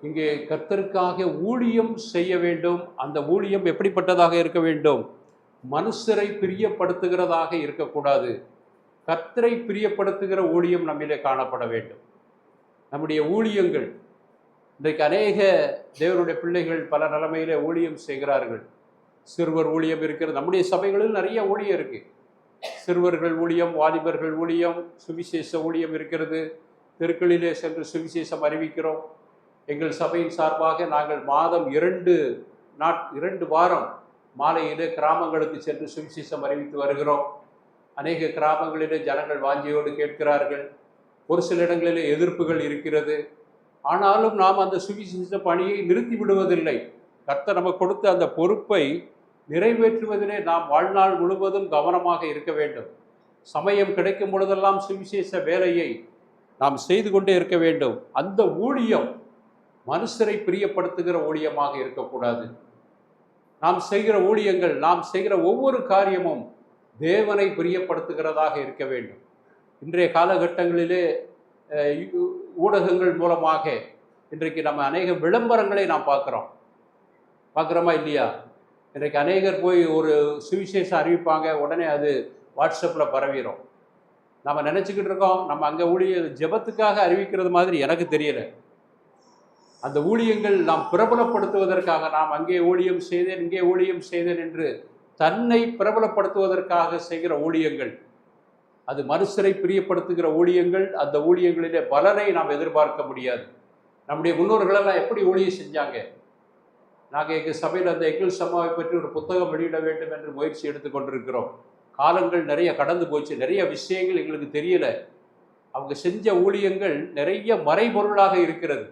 இங்கே கர்த்தருக்காக ஊழியம் செய்ய வேண்டும். அந்த ஊழியம் எப்படிப்பட்டதாக இருக்க வேண்டும்? மனுஷரை பிரியப்படுத்துகிறதாக இருக்கக்கூடாது. கர்த்தரை பிரியப்படுத்துகிற ஊழியம் நம்மிலே காணப்பட வேண்டும். நம்முடைய ஊழியங்கள், இன்றைக்கு அநேக தேவனுடைய பிள்ளைகள் பல நிலைமையிலே ஊழியம் செய்கிறார்கள். சிறுவர் ஊழியம் இருக்கிறது. நம்முடைய சபைகளில் நிறைய ஊழியம் இருக்குது. சிறுவர்கள் ஊழியம், வாலிபர்கள் ஊழியம், சுவிசேஷ ஊழியம் இருக்கிறது. தெருக்களிலே சென்று சுவிசேஷம் அறிவிக்கிறோம். எங்கள் சபையின் சார்பாக நாங்கள் மாதம் 2 வாரம் மாலையிலே கிராமங்களுக்கு சென்று சுவிசேஷம் அறிவித்து வருகிறோம். அநேக கிராமங்களிலே ஜனங்கள் வாஞ்சியோடு கேட்கிறார்கள். ஒரு சில இடங்களிலே எதிர்ப்புகள் இருக்கிறது. ஆனாலும் நாம் அந்த சுவிசேஷ பணியை நிறுத்தி விடுவதில்லை. கர்த்தர் நமக்கு கொடுத்த அந்த பொறுப்பை நிறைவேற்றுவதிலே நாம் வாழ்நாள் முழுவதும் கவனமாக இருக்க வேண்டும். சமயம் கிடைக்கும் பொழுதெல்லாம் சுவிசேஷ வேலையை நாம் செய்து கொண்டே இருக்க வேண்டும். அந்த ஊழியம் மனுஷரை பிரியப்படுத்துகிற ஊழியமாக இருக்கக்கூடாது. நாம் செய்கிற ஊழியங்கள், நாம் செய்கிற ஒவ்வொரு காரியமும் தேவனை பிரியப்படுத்துகிறதாக இருக்க வேண்டும். இன்றைய காலகட்டங்களிலே ஊடகங்கள் மூலமாக இன்றைக்கு நம்ம அநேக விளம்பரங்களை நாம் பார்க்குறோமா இல்லையா? இன்றைக்கு அநேகர் போய் ஒரு சுவிசேஷம் அறிவிப்பாங்க, உடனே அது வாட்ஸ்அப்பில் பரவிடும். நம்ம நினச்சிக்கிட்டு இருக்கோம் நம்ம அங்கே ஜெபத்துக்காக அறிவிக்கிறது மாதிரி எனக்கு தெரியலை. அந்த ஊழியங்கள் நாம் பிரபலப்படுத்துவதற்காக, நாம் அங்கே ஊழியம் செய்தேன் இங்கே ஊழியம் செய்தேன் என்று தன்னை பிரபலப்படுத்துவதற்காக செய்கிற ஊழியங்கள், அது மனுஷரை பிரியப்படுத்துகிற ஊழியங்கள். அந்த ஊழியங்களிலே பலனை நாம் எதிர்பார்க்க முடியாது. நம்முடைய முன்னோர்களெல்லாம் எப்படி ஊழியம் செஞ்சாங்க? நாங்கள் எங்கள் சபையில் அந்த எங்கள் சமாவை பற்றி ஒரு புத்தகம் வெளியிட வேண்டும் என்று முயற்சி எடுத்துக்கொண்டிருக்கிறோம். காலங்கள் நிறைய கடந்து போச்சு, நிறைய விஷயங்கள் எங்களுக்கு தெரியலை. அவங்க செஞ்ச ஊழியங்கள் நிறைய மறைபொருளாக இருக்கிறது.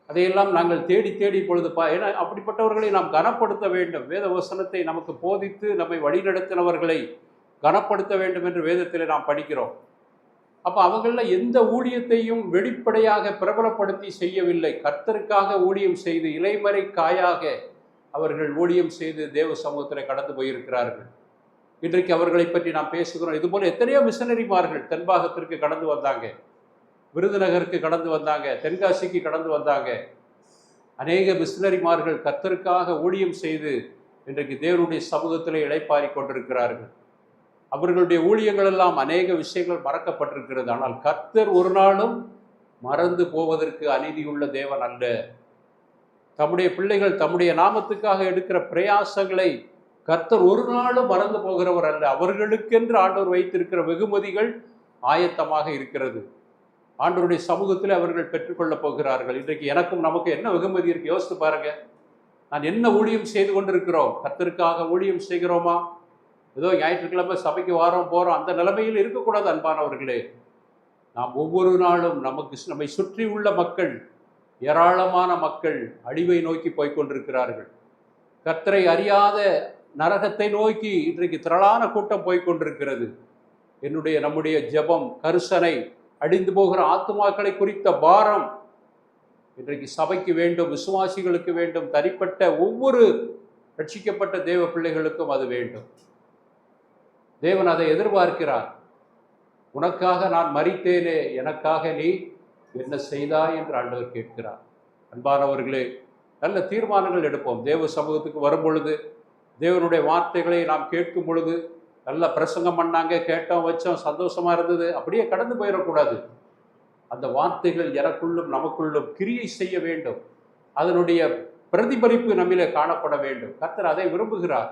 அதையெல்லாம் நாங்கள் தேடி தேடி பொழுது ஏன்னா அப்படிப்பட்டவர்களை நாம் கனப்படுத்த வேண்டும். வேத வசனத்தை நமக்கு போதித்து நம்மை வழிநடத்தினவர்களை கனப்படுத்த வேண்டும் என்று வேதத்தில் நாம் படிக்கிறோம். அப்போ அவங்களில் எந்த ஊழியத்தையும் வெளிப்படையாக பிரபலப்படுத்தி செய்யவில்லை. கர்த்தருக்காக ஊழியம் செய்து இலைமறை காயாக அவர்கள் ஊழியம் செய்து தேவ சமூகத்தில் கடந்து போயிருக்கிறார்கள். இன்றைக்கு அவர்களை பற்றி நாம் பேசுகிறோம். இதுபோல் எத்தனையோ மிஷனரிமார்கள் தென்பாகத்திற்கு கடந்து வந்தாங்க, விருதுநகருக்கு கடந்து வந்தாங்க, தென்காசிக்கு கடந்து வந்தாங்க. அநேக மிஷனரிமார்கள் கர்த்தருக்காக ஊழியம் செய்து இன்றைக்கு தேவனுடைய சமூகத்தில் இளைப்பாரி கொண்டிருக்கிறார்கள். அவர்களுடைய ஊழியங்கள் எல்லாம் அநேக விஷயங்கள் மறக்கப்பட்டிருக்கிறது. ஆனால் கர்த்தர் ஒரு நாளும் மறந்து போவதற்கு அநீதியுள்ள தேவன் அல்ல. தம்முடைய பிள்ளைகள் தம்முடைய நாமத்துக்காக எடுக்கிற பிரயாசங்களை கர்த்தர் ஒரு நாளும் மறந்து போகிறவர் அல்ல. அவர்களுக்கென்று ஆண்டவர் வைத்திருக்கிற வெகுமதிகள் ஆயத்தமாக இருக்கிறது. ஆண்டவருடைய சமூகத்தில் அவர்கள் பெற்றுக்கொள்ளப் போகிறார்கள். இன்றைக்கு எனக்கும் நமக்கு என்ன வெகுமதி இருக்கு? யோசித்து பாருங்க. நான் என்ன ஊழியம் செய்து கொண்டிருக்கிறோம்? கர்த்தருக்காக ஊழியம் செய்கிறோமா? ஏதோ ஞாயிற்றுக்கிழமை சபைக்கு வாரம் போகிறோம் அந்த நிலைமையில் இருக்கக்கூடாது. அன்பானவர்களே, நாம் ஒவ்வொரு நாளும் நம்மை சுற்றி உள்ள மக்கள், ஏராளமான மக்கள் அழிவை நோக்கி போய்கொண்டிருக்கிறார்கள். கர்த்தரை அறியாத நரகத்தை நோக்கி இன்றைக்கு திரளான கூட்டம் போய்கொண்டிருக்கிறது. நம்முடைய ஜெபம், கருசனை, அடிந்து போகிற ஆத்துமாக்களை குறித்த பாரம் இன்றைக்கு சபைக்கு வேண்டும், விசுவாசிகளுக்கு வேண்டும், தனிப்பட்ட ஒவ்வொரு ரட்சிக்கப்பட்ட தேவ பிள்ளைகளுக்கும் அது வேண்டும். தேவன் அதை எதிர்பார்க்கிறார். உனக்காக நான் மரித்தேனே, எனக்காக நீ என்ன செய்தாய் என்று ஆண்டவர் கேட்கிறார். அன்பானவர்களே, நல்ல தீர்மானங்கள் எடுப்போம். தேவ சமூகத்துக்கு வரும் பொழுது, தேவனுடைய வார்த்தைகளை நாம் கேட்கும் பொழுது, நல்ல பிரசங்கம் பண்ணாங்க, கேட்டோம், வச்சோம், சந்தோஷமா இருந்தது, அப்படியே கடந்து போயிடக்கூடாது. அந்த வார்த்தைகள் எனக்குள்ளும் நமக்குள்ளும் கிரியை செய்ய வேண்டும். அதனுடைய பிரதிபலிப்பு நம்மிலே காணப்பட வேண்டும். கர்த்தர் அதை விரும்புகிறார்.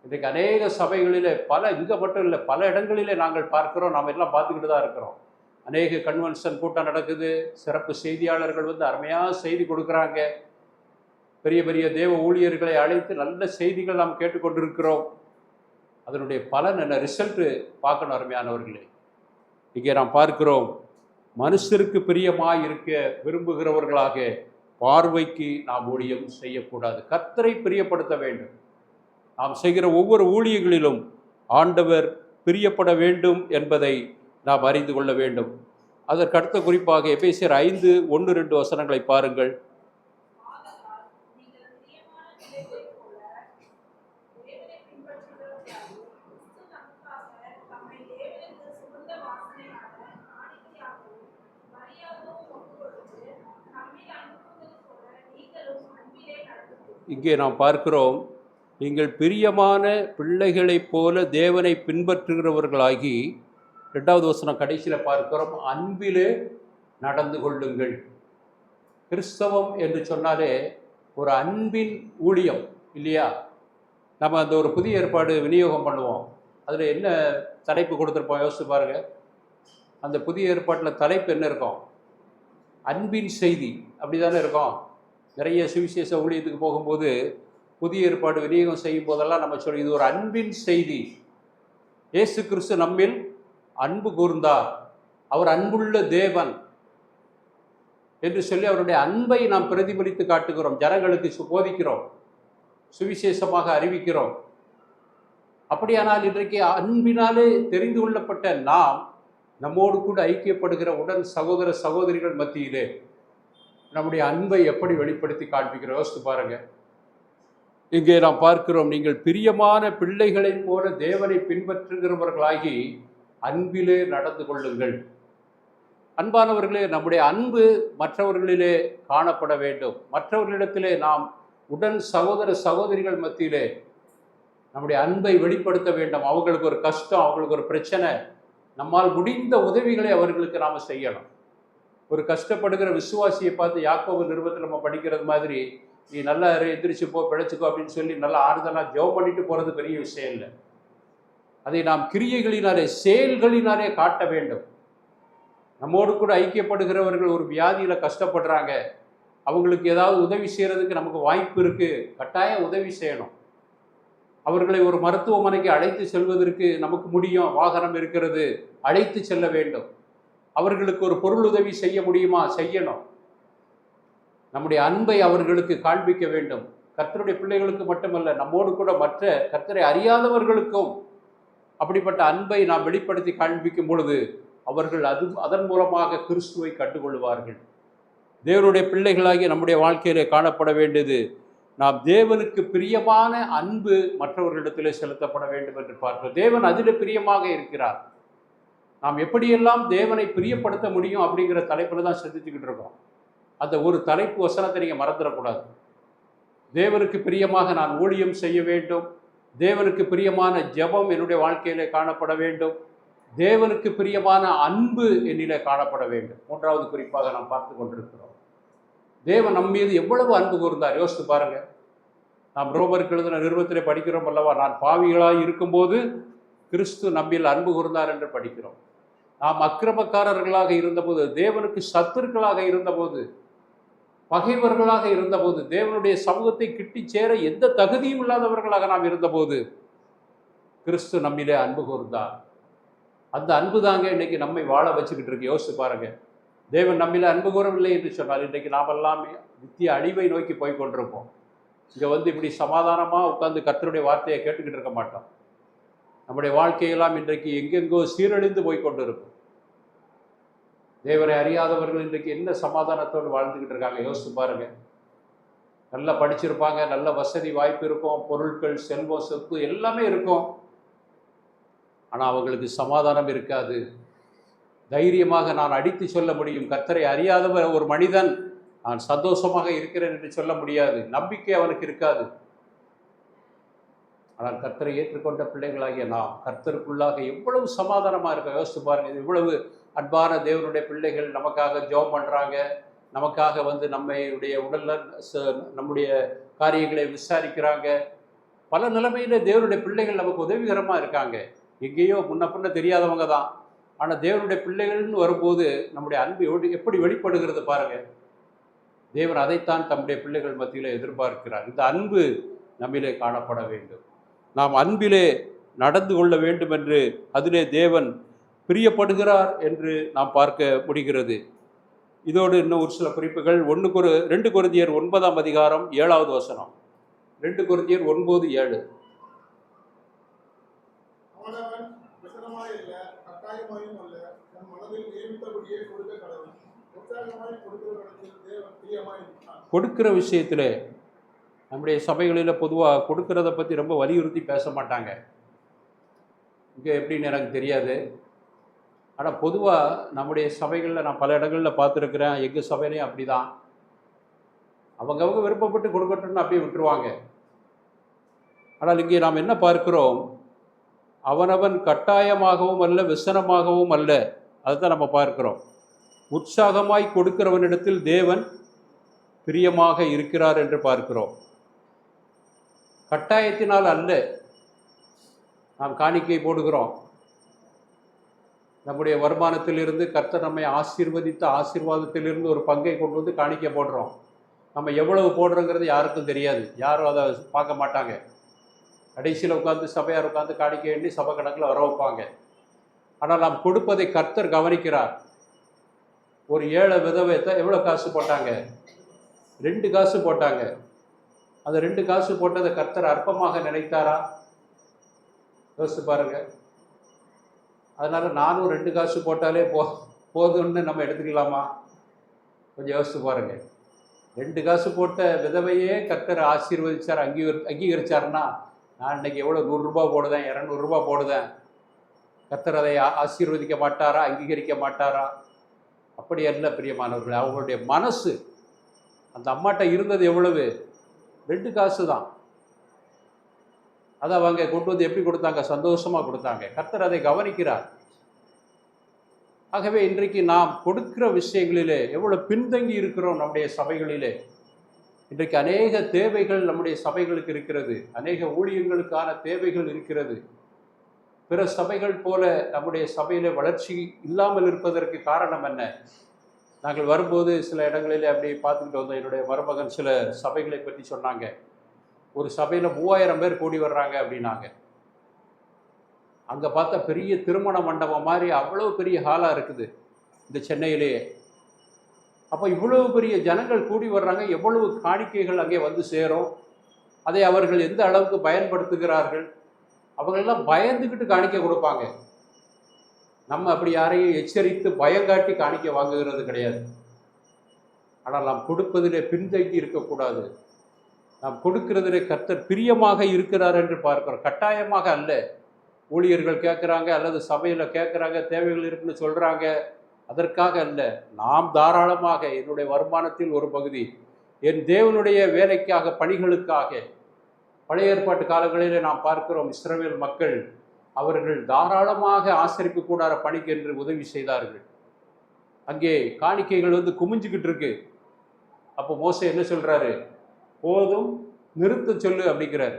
இன்றைக்கு அநேக சபைகளிலே இங்கே மட்டும் இல்லை, பல இடங்களிலே நாங்கள் பார்க்கிறோம். நாம் எல்லாம் பார்த்துக்கிட்டு தான் இருக்கிறோம். அநேக கன்வென்ஷன் கூட்டம் நடக்குது. சிறப்பு செய்தியாளர்கள் அருமையாக செய்தி கொடுக்குறாங்க. பெரிய பெரிய தேவ ஊழியர்களை அழைத்து நல்ல செய்திகள் நாம் கேட்டுக்கொண்டிருக்கிறோம். அதனுடைய பலன் என்ன, ரிசல்ட்டு பார்க்கணும். அருமையானவர்களே, இங்கே நாம் பார்க்கிறோம், மனுஷருக்கு பிரியமாய் இருக்க விரும்புகிறவர்களாக பார்வைக்கு நாம் ஊழியம் செய்யக்கூடாது. கர்த்தரை பிரியப்படுத்த வேண்டும். நாம் செய்கிற ஒவ்வொரு ஊழியங்களிலும் ஆண்டவர் பிரியப்பட வேண்டும் என்பதை நாம் அறிந்து கொள்ள வேண்டும். அதற்கடுத்த குறிப்பாக எபேசியர் 5:1-2 வசனங்களை பாருங்கள். இங்கே நாம் பார்க்கிறோம், நீங்கள் பிரியமான பிள்ளைகளைப் போல தேவனை பின்பற்றுகிறவர்களாகி, 2வது வசனம் கடைசியில் பார்க்கிறோம், அன்பிலே நடந்து கொள்ளுங்கள். கிறிஸ்தவம் என்று சொன்னாலே ஒரு அன்பின் ஊழியம் இல்லையா? நம்ம அந்த ஒரு புதிய ஏற்பாடு விநியோகம் பண்ணுவோம். அதில் என்ன தலைப்பு கொடுத்துருப்போம் யோசிச்சு பாருங்க. அந்த புதிய ஏற்பாட்டில் தலைப்பு என்ன இருக்கும்? அன்பின் செய்தி. அப்படி தானே இருக்கும். நிறைய சுவிசேஷ ஊழியத்துக்கு போகும்போது புதிய ஏற்பாடு விநியோகம் செய்யும் போதெல்லாம் நம்ம சொல்லி, இது ஒரு அன்பின் செய்தி. இயேசு கிறிஸ்து நம்மில் அன்பு கூர்ந்தார், அவர் அன்புள்ள தேவன் என்று சொல்லி அவருடைய அன்பை நாம் பிரதிபலித்து காட்டுகிறோம், ஜனங்களுக்கு போதிக்கிறோம், சுவிசேஷமாக அறிவிக்கிறோம். அப்படியானால் இன்றைக்கு அன்பினாலே தெரிந்து கொள்ளப்பட்ட நாம் நம்மோடு கூட ஐக்கியப்படுகிற உடன் சகோதர சகோதரிகள் மத்தியிலே நம்முடைய அன்பை எப்படி வெளிப்படுத்தி காண்பிக்கிறோம்? யோசித்து பாருங்க. இங்கே நாம் பார்க்கிறோம், நீங்கள் பிரியமான பிள்ளைகளைப் போல தேவனை பின்பற்றுகிறவர்களாகி அன்பிலே நடந்து கொள்ளுங்கள். அன்பானவர்களே, நம்முடைய அன்பு மற்றவர்களிலே காணப்பட வேண்டும். மற்றவர்களிடத்திலே நாம் உடன் சகோதர சகோதரிகள் மத்தியிலே நம்முடைய அன்பை வெளிப்படுத்த வேண்டும். அவங்களுக்கு ஒரு கஷ்டம், அவங்களுக்கு ஒரு பிரச்சனை, நம்மால் முடிந்த உதவிகளை அவர்களுக்கு நாம் செய்யணும். ஒரு கஷ்டப்படுகிற விசுவாசியை பார்த்து யாக்கோபு நிருபத்தில் நம்ம படிக்கிறது மாதிரி, நீ நல்லா எந்திரிச்சு போ, பிழைச்சிக்கோ அப்படின்னு சொல்லி நல்லா ஆறுதலாக ஜெபம் பண்ணிட்டு போகிறது பெரிய விஷயம் இல்லை. அதை நாம் கிரியைகளினாலே, செயல்களினாலே காட்ட வேண்டும். நம்மோடு கூட ஐக்கியப்படுகிறவர்கள் ஒரு வியாதியில் கஷ்டப்படுறாங்க, அவங்களுக்கு ஏதாவது உதவி செய்கிறதுக்கு நமக்கு வாய்ப்பு இருக்குது, கட்டாயம் உதவி செய்யணும். அவர்களை ஒரு மருத்துவமனைக்கு அழைத்து செல்வதற்கு நமக்கு முடியும், வாகனம் இருக்கிறது, அழைத்து செல்ல வேண்டும். அவர்களுக்கு ஒரு பொருள் உதவி செய்ய முடியுமா? செய்யணும். நம்முடைய அன்பை அவர்களுக்கு காண்பிக்க வேண்டும். கர்த்தருடைய பிள்ளைகளுக்கு மட்டுமல்ல, நம்மோடு கூட மற்ற கர்த்தரை அறியாதவர்களுக்கும் அப்படிப்பட்ட அன்பை நாம் வெளிப்படுத்தி காண்பிக்கும் பொழுது அவர்கள் அதன் மூலமாக கிறிஸ்துவை கண்டுகொள்வார்கள். தேவனுடைய பிள்ளைகளாகிய நம்முடைய வாழ்க்கையிலே காணப்பட வேண்டியது, நாம் தேவனுக்கு பிரியமான அன்பு மற்றவர்களிடத்திலே செலுத்தப்பட வேண்டும் என்று பார்க்கிறோம். தேவன் அதில் பிரியமாக இருக்கிறார். நாம் எப்படியெல்லாம் தேவனை பிரியப்படுத்த முடியும் அப்படிங்கிற தலைப்பில் தான் சிந்திச்சுக்கிட்டு இருக்கோம். அந்த ஒரு தலைப்பு வசனத்தை நீங்கள் மறந்துடக்கூடாது. தேவனுக்கு பிரியமாக நான் ஊழியம் செய்ய வேண்டும், தேவனுக்கு பிரியமான ஜெபம் என்னுடைய வாழ்க்கையிலே காணப்பட வேண்டும், தேவனுக்கு பிரியமான அன்பு என்னிலே காணப்பட வேண்டும். மூன்றாவது குறிப்பாக நாம் பார்த்து கொண்டிருக்கிறோம், தேவன் நம் மீது எவ்வளவு அன்பு கூர்ந்தார். யோசித்து பாருங்க. நாம் ரோமருக்கு எழுதின நிருபத்திலே படிக்கிறோம் அல்லவா, நான் பாவிகளாய் இருக்கும்போது கிறிஸ்து நம்மில் அன்பு கூர்ந்தார் என்று படிக்கிறோம். நாம் அக்கிரமக்காரர்களாக இருந்தபோது, தேவனுக்கு சத்துருக்களாக இருந்தபோது, பகைவர்களாக இருந்தபோது, தேவனுடைய சமூகத்தை கிட்டி சேர எந்த தகுதியும் இல்லாதவர்களாக நாம் இருந்தபோது கிறிஸ்து நம்மிலே அன்பு கூர்ந்தார். அந்த அன்பு தாங்க இன்னைக்கு நம்மை வாழ வச்சுக்கிட்டு இருக்கு. யோசித்து பாருங்க. தேவன் நம்மில அன்பு கூறவில்லை என்று சொன்னால் இன்றைக்கு நாம் எல்லாமே நித்திய அழிவை நோக்கி போய் கொண்டிருப்போம். இங்கே இப்படி சமாதானமாக உட்கார்ந்து கர்த்தருடைய வார்த்தையை கேட்டுக்கிட்டு இருக்க மாட்டோம். நம்முடைய வாழ்க்கையெல்லாம் இன்றைக்கு எங்கெங்கோ சீரழிந்து போய் கொண்டு இருக்கும். தேவனை அறியாதவர்கள் இன்றைக்கு என்ன சமாதானத்தோடு வாழ்ந்துக்கிட்டு இருக்காங்க? யோசித்து பாருங்க. நல்லா படிச்சிருப்பாங்க, நல்ல வசதி வாய்ப்பு இருக்கும், பொருட்கள், செல்வம், சொத்து எல்லாமே இருக்கும். ஆனால் அவங்களுக்கு சமாதானம் இருக்காது. தைரியமாக நான் அடித்து சொல்ல முடியும், கர்த்தரை அறியாதவர் ஒரு மனிதன் நான் சந்தோஷமாக இருக்கிறேன் என்று சொல்ல முடியாது. நம்பிக்கை அவனுக்கு இருக்காது. ஆனால் கர்த்தரை ஏற்றுக்கொண்ட பிள்ளைகளாகிய நாம் கர்த்தருக்குள்ளாக எவ்வளவு சமாதானமாக இருக்க யோசித்து பாருங்கள். இவ்வளவு அன்பான தேவனுடைய பிள்ளைகள் நமக்காக ஜெபம் பண்ணுறாங்க, நமக்காக நம்முடைய நம்முடைய காரியங்களை விசாரிக்கிறாங்க. பல நிலைமையில் தேவனுடைய பிள்ளைகள் நமக்கு உதவிகரமாக இருக்காங்க. எங்கேயோ முன்ன தெரியாதவங்க தான். ஆனால் தேவனுடைய பிள்ளைகள்னு வரும்போது நம்முடைய அன்பு எப்படி வெளிப்படுகிறது பாருங்கள். தேவன் அதைத்தான் தம்முடைய பிள்ளைகள் மத்தியில் எதிர்பார்க்கிறார். இந்த அன்பு நம்மிலே காணப்பட வேண்டும். நாம் அன்பிலே நடந்து கொள்ள வேண்டும் என்று அதிலே தேவன் பிரியப்படுகிறார் என்று நாம் பார்க்க முடிகிறது. இதோடு இன்னும் ஒரு சில குறிப்புகள். 2 கொரிந்தியர் 9ஆம் அதிகாரம் 7வது வசனம். 2 கொரிந்தியர் 9:7. கொடுக்கிற விஷயத்தில் நம்முடைய சபைகளில் பொதுவாக கொடுக்கறத பற்றி ரொம்ப வலியுறுத்தி பேச மாட்டாங்க. இங்கே எப்படின்னு எனக்கு தெரியாது. ஆனால் பொதுவாக நம்முடைய சபைகளில் நான் பல இடங்களில் பார்த்துருக்குறேன். எங்கள் சபையிலையும் அப்படி தான். அவங்கவுங்க விருப்பப்பட்டு கொடுக்கட்டும்னு அப்படியே விட்டுருவாங்க. ஆனால் இங்கே நாம் என்ன பார்க்கிறோம், அவனவன் கட்டாயமாகவும் அல்ல, விசனமாகவும் அல்ல. அதுதான் நம்ம பார்க்கிறோம். உற்சாகமாய் கொடுக்கிறவனிடத்தில் தேவன் பிரியமாக இருக்கிறார் என்று பார்க்கிறோம். கட்டாயத்தினால் அல்ல நாம் காணிக்கை போடுகிறோம். நம்முடைய வருமானத்திலிருந்து கர்த்தர் நம்மை ஆசீர்வதித்த ஆசீர்வாதத்திலிருந்து ஒரு பங்கை கொண்டு வந்து காணிக்கை போடுறோம். நம்ம எவ்வளவு போடுறோங்கிறது யாருக்கும் தெரியாது. யாரும் அதை பார்க்க மாட்டாங்க. கடைசியில் உட்காந்து சபையார் உட்காந்து காணிக்கை எண்ணி சபை கணக்கில் வர வைப்பாங்க. ஆனால் நாம் கொடுப்பதை கர்த்தர் கவனிக்கிறார். ஒரு ஏழை விதவை எவ்வளோ காசு போட்டாங்க? 2 காசு போட்டாங்க. அந்த 2 காசு போட்டதை கர்த்தர் அற்பமாக நினைத்தாரா? யோசிச்சு பாருங்க. அதனால நானும் 2 காசு போட்டாலே போதும்னு நம்ம எடுத்துக்கலாமா? கொஞ்சம் யோசிச்சு பாருங்க. 2 காசு போட்ட விதவையே கர்த்தர் ஆசீர்வதிச்சார், அங்கீகரிச்சாருன்னா நான் இன்னைக்கு எவ்வளோ 100 ரூபாய் போடுதேன், 200 ரூபாய் போடுதேன். கர்த்தர் அதை ஆசீர்வதிக்க மாட்டாரா? அங்கீகரிக்க மாட்டாரா? அப்படி அல்ல பிரியமானவர்களே. அவங்களுடைய மனசு, அந்த அம்மாட்ட இருந்தது எவ்வளவு? 2 காசு தான். அதை அவங்க கொண்டு வந்து எப்படி கொடுத்தாங்க? சந்தோஷமா கொடுத்தாங்க. கர்த்தர் அதை கவனிக்கிறார். ஆகவே இன்றைக்கு நாம் கொடுக்கிற விஷயங்களிலே எவ்வளவு பின்தங்கி இருக்கிறோம். நம்முடைய சபைகளிலே இன்றைக்கு அநேக தேவைகள் நம்முடைய சபைகளுக்கு இருக்கிறது. அநேக ஊழியங்களுக்கான தேவைகள் இருக்கிறது. பிற சபைகள் போல நம்முடைய சபையிலே வளர்ச்சி இல்லாமல் இருப்பதற்கு காரணம் என்ன? நாங்கள் வரும்போது சில இடங்களில் அப்படி பார்த்துக்கிட்டு வந்தோம். என்னுடைய மருமகன் சில சபைகளை பற்றி சொன்னாங்க. ஒரு சபையில் 3000 பேர் கூடி வர்றாங்க அப்படின்னாங்க. அங்கே பார்த்தா பெரிய திருமண மண்டபம் மாதிரி அவ்வளோ பெரிய ஹாலாக இருக்குது இந்த சென்னையிலேயே. அப்போ இவ்வளவு பெரிய ஜனங்கள் கூடி வர்றாங்க, எவ்வளவு காணிக்கைகள் அங்கே வந்து சேரும், அதை அவர்கள் எந்த அளவுக்கு பயன்படுத்துகிறார்கள்? அவங்களெல்லாம் பயந்துக்கிட்டு காணிக்கை கொடுப்பாங்க. நம்ம அப்படி யாரையும் எச்சரித்து பயங்காட்டி காணிக்கை வாங்குகிறது கிடையாது. ஆனால் நாம் கொடுப்பதிலே பின்தங்கி இருக்கக்கூடாது. நாம் கொடுக்கிறதிலே கர்த்தர் பிரியமாக இருக்கிறார் என்று பார்க்கிறோம். கட்டாயமாக அல்ல. ஊழியர்கள் கேட்குறாங்க அல்லது சபையில் கேட்குறாங்க, தேவைகள் இருக்குன்னு சொல்கிறாங்க, அதற்காக அல்ல. நாம் தாராளமாக என்னுடைய வருமானத்தில் ஒரு பகுதி என் தேவனுடைய வேலைக்காக, பணிகளுக்காக. பழைய ஏற்பாட்டு காலங்களிலே நாம் பார்க்கிறோம், இஸ்ரவேல் மக்கள் அவர்கள் தாராளமாக ஆசரிப்பு கூடார பணிக்கு என்று உதவி செய்தார்கள். அங்கே காணிக்கைகள் வந்து குமிஞ்சுக்கிட்டு இருக்கு. அப்போ மோசே என்ன சொல்றாரு? போதும், நிறுத்த சொல்லு அப்படிங்கிறாரு.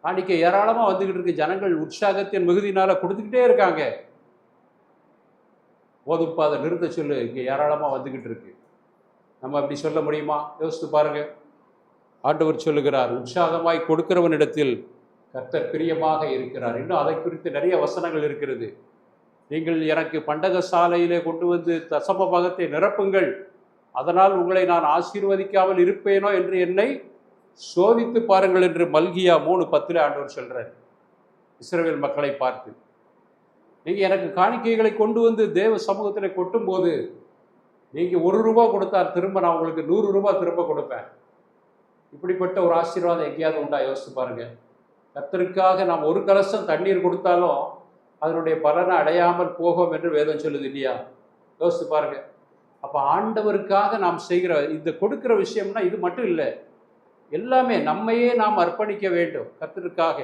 காணிக்கை ஏராளமாக வந்துக்கிட்டு இருக்கு. ஜனங்கள் உற்சாகத்தின் மிகுதினால கொடுத்துக்கிட்டே இருக்காங்க. போதும்ப்பா, அதை நிறுத்த சொல்லு, இங்கே ஏராளமாக வந்துக்கிட்டு இருக்கு. நம்ம அப்படி சொல்ல முடியுமா? யோசித்து பாருங்க. ஆண்டவர் சொல்லுகிறார், உற்சாகமாய் கொடுக்கிறவனிடத்தில் கர்த்தர் பிரியமாக இருக்கிறார். இன்னும் அதை குறித்து நிறைய வசனங்கள் இருக்கிறது. நீங்கள் எனக்கு பண்டக சாலையிலே கொண்டு வந்து தசம பாகத்தை நிரப்புங்கள், அதனால் உங்களை நான் ஆசீர்வதிக்காமல் இருப்பேனோ என்று என்னை சோதித்து பாருங்கள் என்று மல்கியா 3:10 ஆண்டவர் சொல்றார் இஸ்ரவேல் மக்களை பார்த்து. நீங்க எனக்கு காணிக்கைகளை கொண்டு வந்து தேவ சமூகத்தில் கொட்டும் போது நீங்க 1 ரூபாய் கொடுத்தால் திரும்ப நான் உங்களுக்கு 100 ரூபாய் திரும்ப கொடுப்பேன். இப்படிப்பட்ட ஒரு ஆசீர்வாதம் எங்கேயாவது உண்டா? யோசித்து பாருங்க. கர்த்தருக்காக நாம் ஒரு கலசம் தண்ணீர் கொடுத்தாலும் அதனுடைய பலனை அடையாமல் போகும் என்று வேதம் சொல்லுது இல்லையா? யோசித்து பாருங்க. அப்போ ஆண்டவருக்காக நாம் செய்கிற இந்த கொடுக்கிற விஷயம்னா இது மட்டும் இல்லை, எல்லாமே நம்மையே நாம் அர்ப்பணிக்க வேண்டும். கர்த்தருக்காக,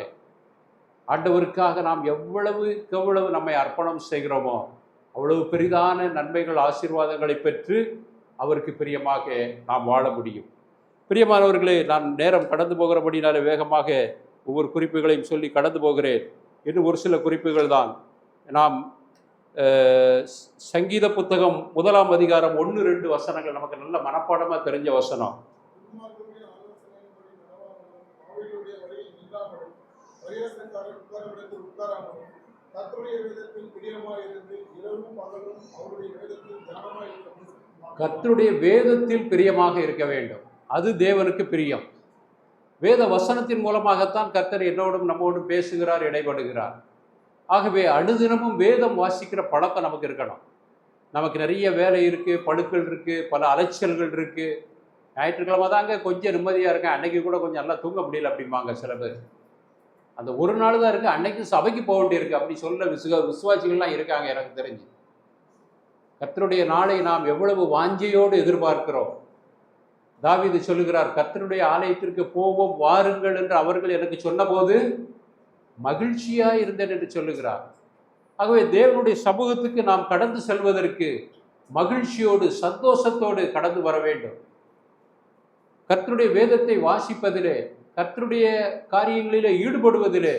ஆண்டவருக்காக நாம் எவ்வளவு நம்மை அர்ப்பணம் செய்கிறோமோ அவ்வளவு பெரிதான நன்மைகள், ஆசீர்வாதங்களை பெற்று அவருக்கு பிரியமாக நாம் வாழ முடியும். பிரியமானவர்களே, நான் நேரம் கடந்து போகிறபடினாலே வேகமாக ஒவ்வொரு குறிப்புகளையும் சொல்லி கடந்து போகிறேன். இன்னும் ஒரு சில குறிப்புகள் தான். நாம் சங்கீத புத்தகம் 1ஆம் அதிகாரம் 1-2 வசனங்கள் நமக்கு நல்ல மனப்பாடமாக தெரிஞ்ச வசனம். கர்த்தருடைய வேதத்தில் பிரியமாக இருக்க வேண்டும். அது தேவனுக்கு பிரியம். வேத வசனத்தின் மூலமாகத்தான் கர்த்தர் என்னோடும் நம்மோடும் பேசுகிறார், இடைபடுகிறார். ஆகவே அனுதினமும் வேதம் வாசிக்கிற பழக்கம் நமக்கு இருக்கணும். நமக்கு நிறைய வேலை இருக்குது, பழுக்கள் இருக்குது, பல அலைச்சல்கள் இருக்குது. ஞாயிற்றுக்கிழமை தாங்க கொஞ்சம் நிம்மதியாக இருக்கேன், அன்னைக்கு கூட கொஞ்சம் நல்லா தூங்க முடியல அப்படிம்பாங்க சில பேர். அந்த ஒரு நாள் தான் இருக்குது, அன்னைக்கு சபைக்கு போக வேண்டியிருக்கு அப்படி சொல்ல விசுவாசிகள்லாம் இருக்காங்க எனக்கு தெரிஞ்சு. கர்த்தருடைய நாளை நாம் எவ்வளவு வாஞ்சையோடு எதிர்பார்க்கிறோம். தாவீது சொல்லுகிறார், கர்த்தருடைய ஆலயத்திற்கு போவோம் வாருங்கள் என்று அவர்கள் எனக்கு சொன்னபோது மகிழ்ச்சியாக இருந்தேன் என்று சொல்லுகிறார். ஆகவே தேவனுடைய சமூகத்துக்கு நாம் கடந்து செல்வதற்கு மகிழ்ச்சியோடு, சந்தோஷத்தோடு கடந்து வர வேண்டும். கர்த்தருடைய வேதத்தை வாசிப்பதிலே, கர்த்தருடைய காரியங்களிலே ஈடுபடுவதிலே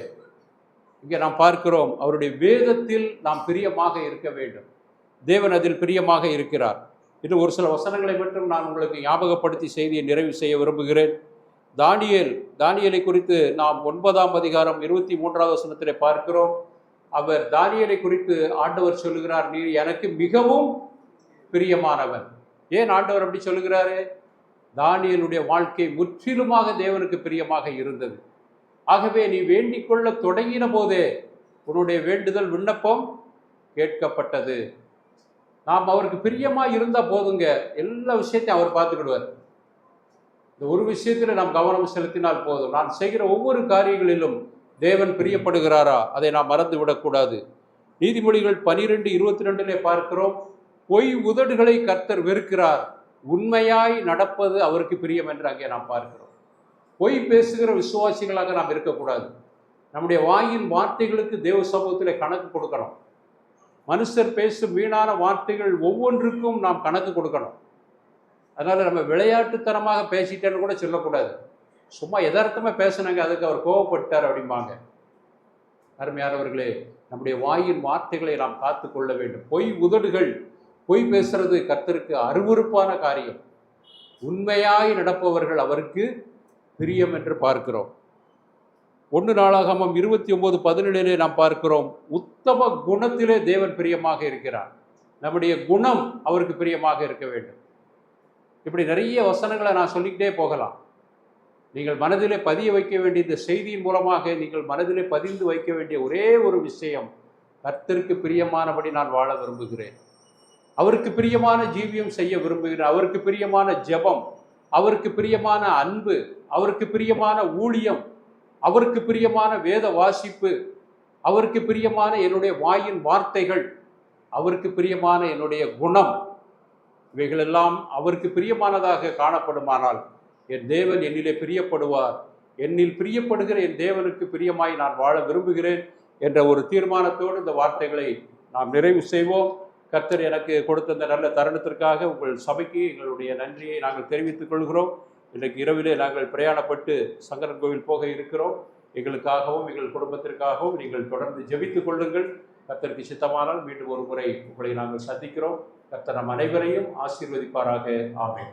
இங்கே நாம் பார்க்கிறோம், அவருடைய வேதத்தில் நாம் பிரியமாக இருக்க வேண்டும். தேவன் அதில் பிரியமாக இருக்கிறார். இன்னும் ஒரு சில வசனங்களை மட்டும் நான் உங்களுக்கு ஞாபகப்படுத்தி செய்தியை நிறைவு செய்ய விரும்புகிறேன். தானியேலை குறித்து நாம் 9ஆம் அதிகாரம் 23வது வசனத்திலே பார்க்கிறோம். அவர் தானியேலை குறித்து ஆண்டவர் சொல்லுகிறார், நீ எனக்கு மிகவும் பிரியமானவன். ஏன் ஆண்டவர் அப்படி சொல்லுகிறாரு? தானியேலுடைய வாழ்க்கை முற்றிலுமாக தேவனுக்கு பிரியமாக இருந்தது. ஆகவே நீ வேண்டிக் கொள்ள தொடங்கின போதே உன்னுடைய வேண்டுதல் விண்ணப்பம் கேட்கப்பட்டது. நாம் அவருக்கு பிரியமா இருந்தா போதுங்க, எல்லா விஷயத்தையும் அவர் பார்த்துக்கிடுவார். இந்த ஒரு விஷயத்தில் நாம் கவனம் செலுத்தினால் போதும். நான் செய்கிற ஒவ்வொரு காரியங்களிலும் தேவன் பிரியப்படுகிறாரா, அதை நாம் மறந்து விடக்கூடாது. நீதிமொழிகள் 12:22 பார்க்கிறோம், பொய் உதடுகளை கர்த்தர் வெறுக்கிறார், உண்மையாய் நடப்பது அவருக்கு பிரியம் என்று அங்கே நாம் பார்க்கிறோம். பொய் பேசுகிற விசுவாசிகளாக நாம் இருக்கக்கூடாது. நம்முடைய வாயின் வார்த்தைகளுக்கு தேவ சமூகத்தில் கணக்கு கொடுக்கணும். மனுஷர் பேசும் வீணான வார்த்தைகள் ஒவ்வொன்றுக்கும் நாம் கணக்கு கொடுக்கணும். அதனால் நம்ம விளையாட்டுத்தனமாக பேசிட்டேன்னு கூட சொல்லக்கூடாது. சும்மா யதார்த்தமாக பேசினாங்க, அதுக்கு அவர் கோவப்பட்டார் அப்படிம்பாங்க. அருமையானவர்களே, நம்முடைய வாயின் வார்த்தைகளை நாம் காத்து கொள்ள வேண்டும். பொய் உதடுகள், பொய் பேசுறது கர்த்தருக்கு அருவருப்பான காரியம். உண்மையாய் நடப்பவர்கள் அவருக்கு பிரியம் என்று பார்க்கிறோம். 1 நாளாகமம் 29:17 நாம் பார்க்கிறோம், உத்தம குணத்திலே தேவன் பிரியமாக இருக்கிறார். நம்முடைய குணம் அவருக்கு பிரியமாக இருக்க வேண்டும். இப்படி நிறைய வசனங்களை நான் சொல்லிக்கிட்டே போகலாம். நீங்கள் மனதிலே பதிய வைக்க வேண்டிய இந்த செய்தியின் மூலமாக நீங்கள் மனதிலே பதிந்து வைக்க வேண்டிய ஒரே ஒரு விஷயம், கர்த்தருக்கு பிரியமானபடி நான் வாழ விரும்புகிறேன், அவருக்கு பிரியமான ஜீவியம் செய்ய விரும்புகிறேன், அவருக்கு பிரியமான ஜெபம், அவருக்கு பிரியமான அன்பு, அவருக்கு பிரியமான ஊழியம், அவருக்கு பிரியமான வேத வாசிப்பு, அவருக்கு பிரியமான என்னுடைய வாயின் வார்த்தைகள், அவருக்கு பிரியமான என்னுடைய குணம், இவைகளெல்லாம் அவருக்கு பிரியமானதாக காணப்படுமானால் என் தேவன் என்னிலே பிரியப்படுவார். என்னில் பிரியப்படுகிற என் தேவனுக்கு பிரியமாய் நான் வாழ விரும்புகிறேன் என்ற ஒரு தீர்மானத்தோடு இந்த வார்த்தைகளை நாம் நிறைவு செய்வோம். கர்த்தர் எனக்கு கொடுத்த இந்த நல்ல தருணத்திற்காக உங்கள் சபைக்கு எங்களுடைய நன்றியை நாங்கள் தெரிவித்துக் கொள்கிறோம். இன்றைக்கு இரவிலே நாங்கள் பிரயாணப்பட்டு சங்கரன் கோவில் போக இருக்கிறோம். எங்களுக்காகவும் எங்கள் குடும்பத்திற்காகவும் நீங்கள் தொடர்ந்து ஜெபித்துக் கொள்ளுங்கள். கர்த்தருக்கு சித்தமானால் மீண்டும் ஒரு முறை உங்களை நாங்கள் சந்திக்கிறோம். கர்த்தர் நம் அனைவரையும் ஆசீர்வதிப்பாராக. ஆமென்.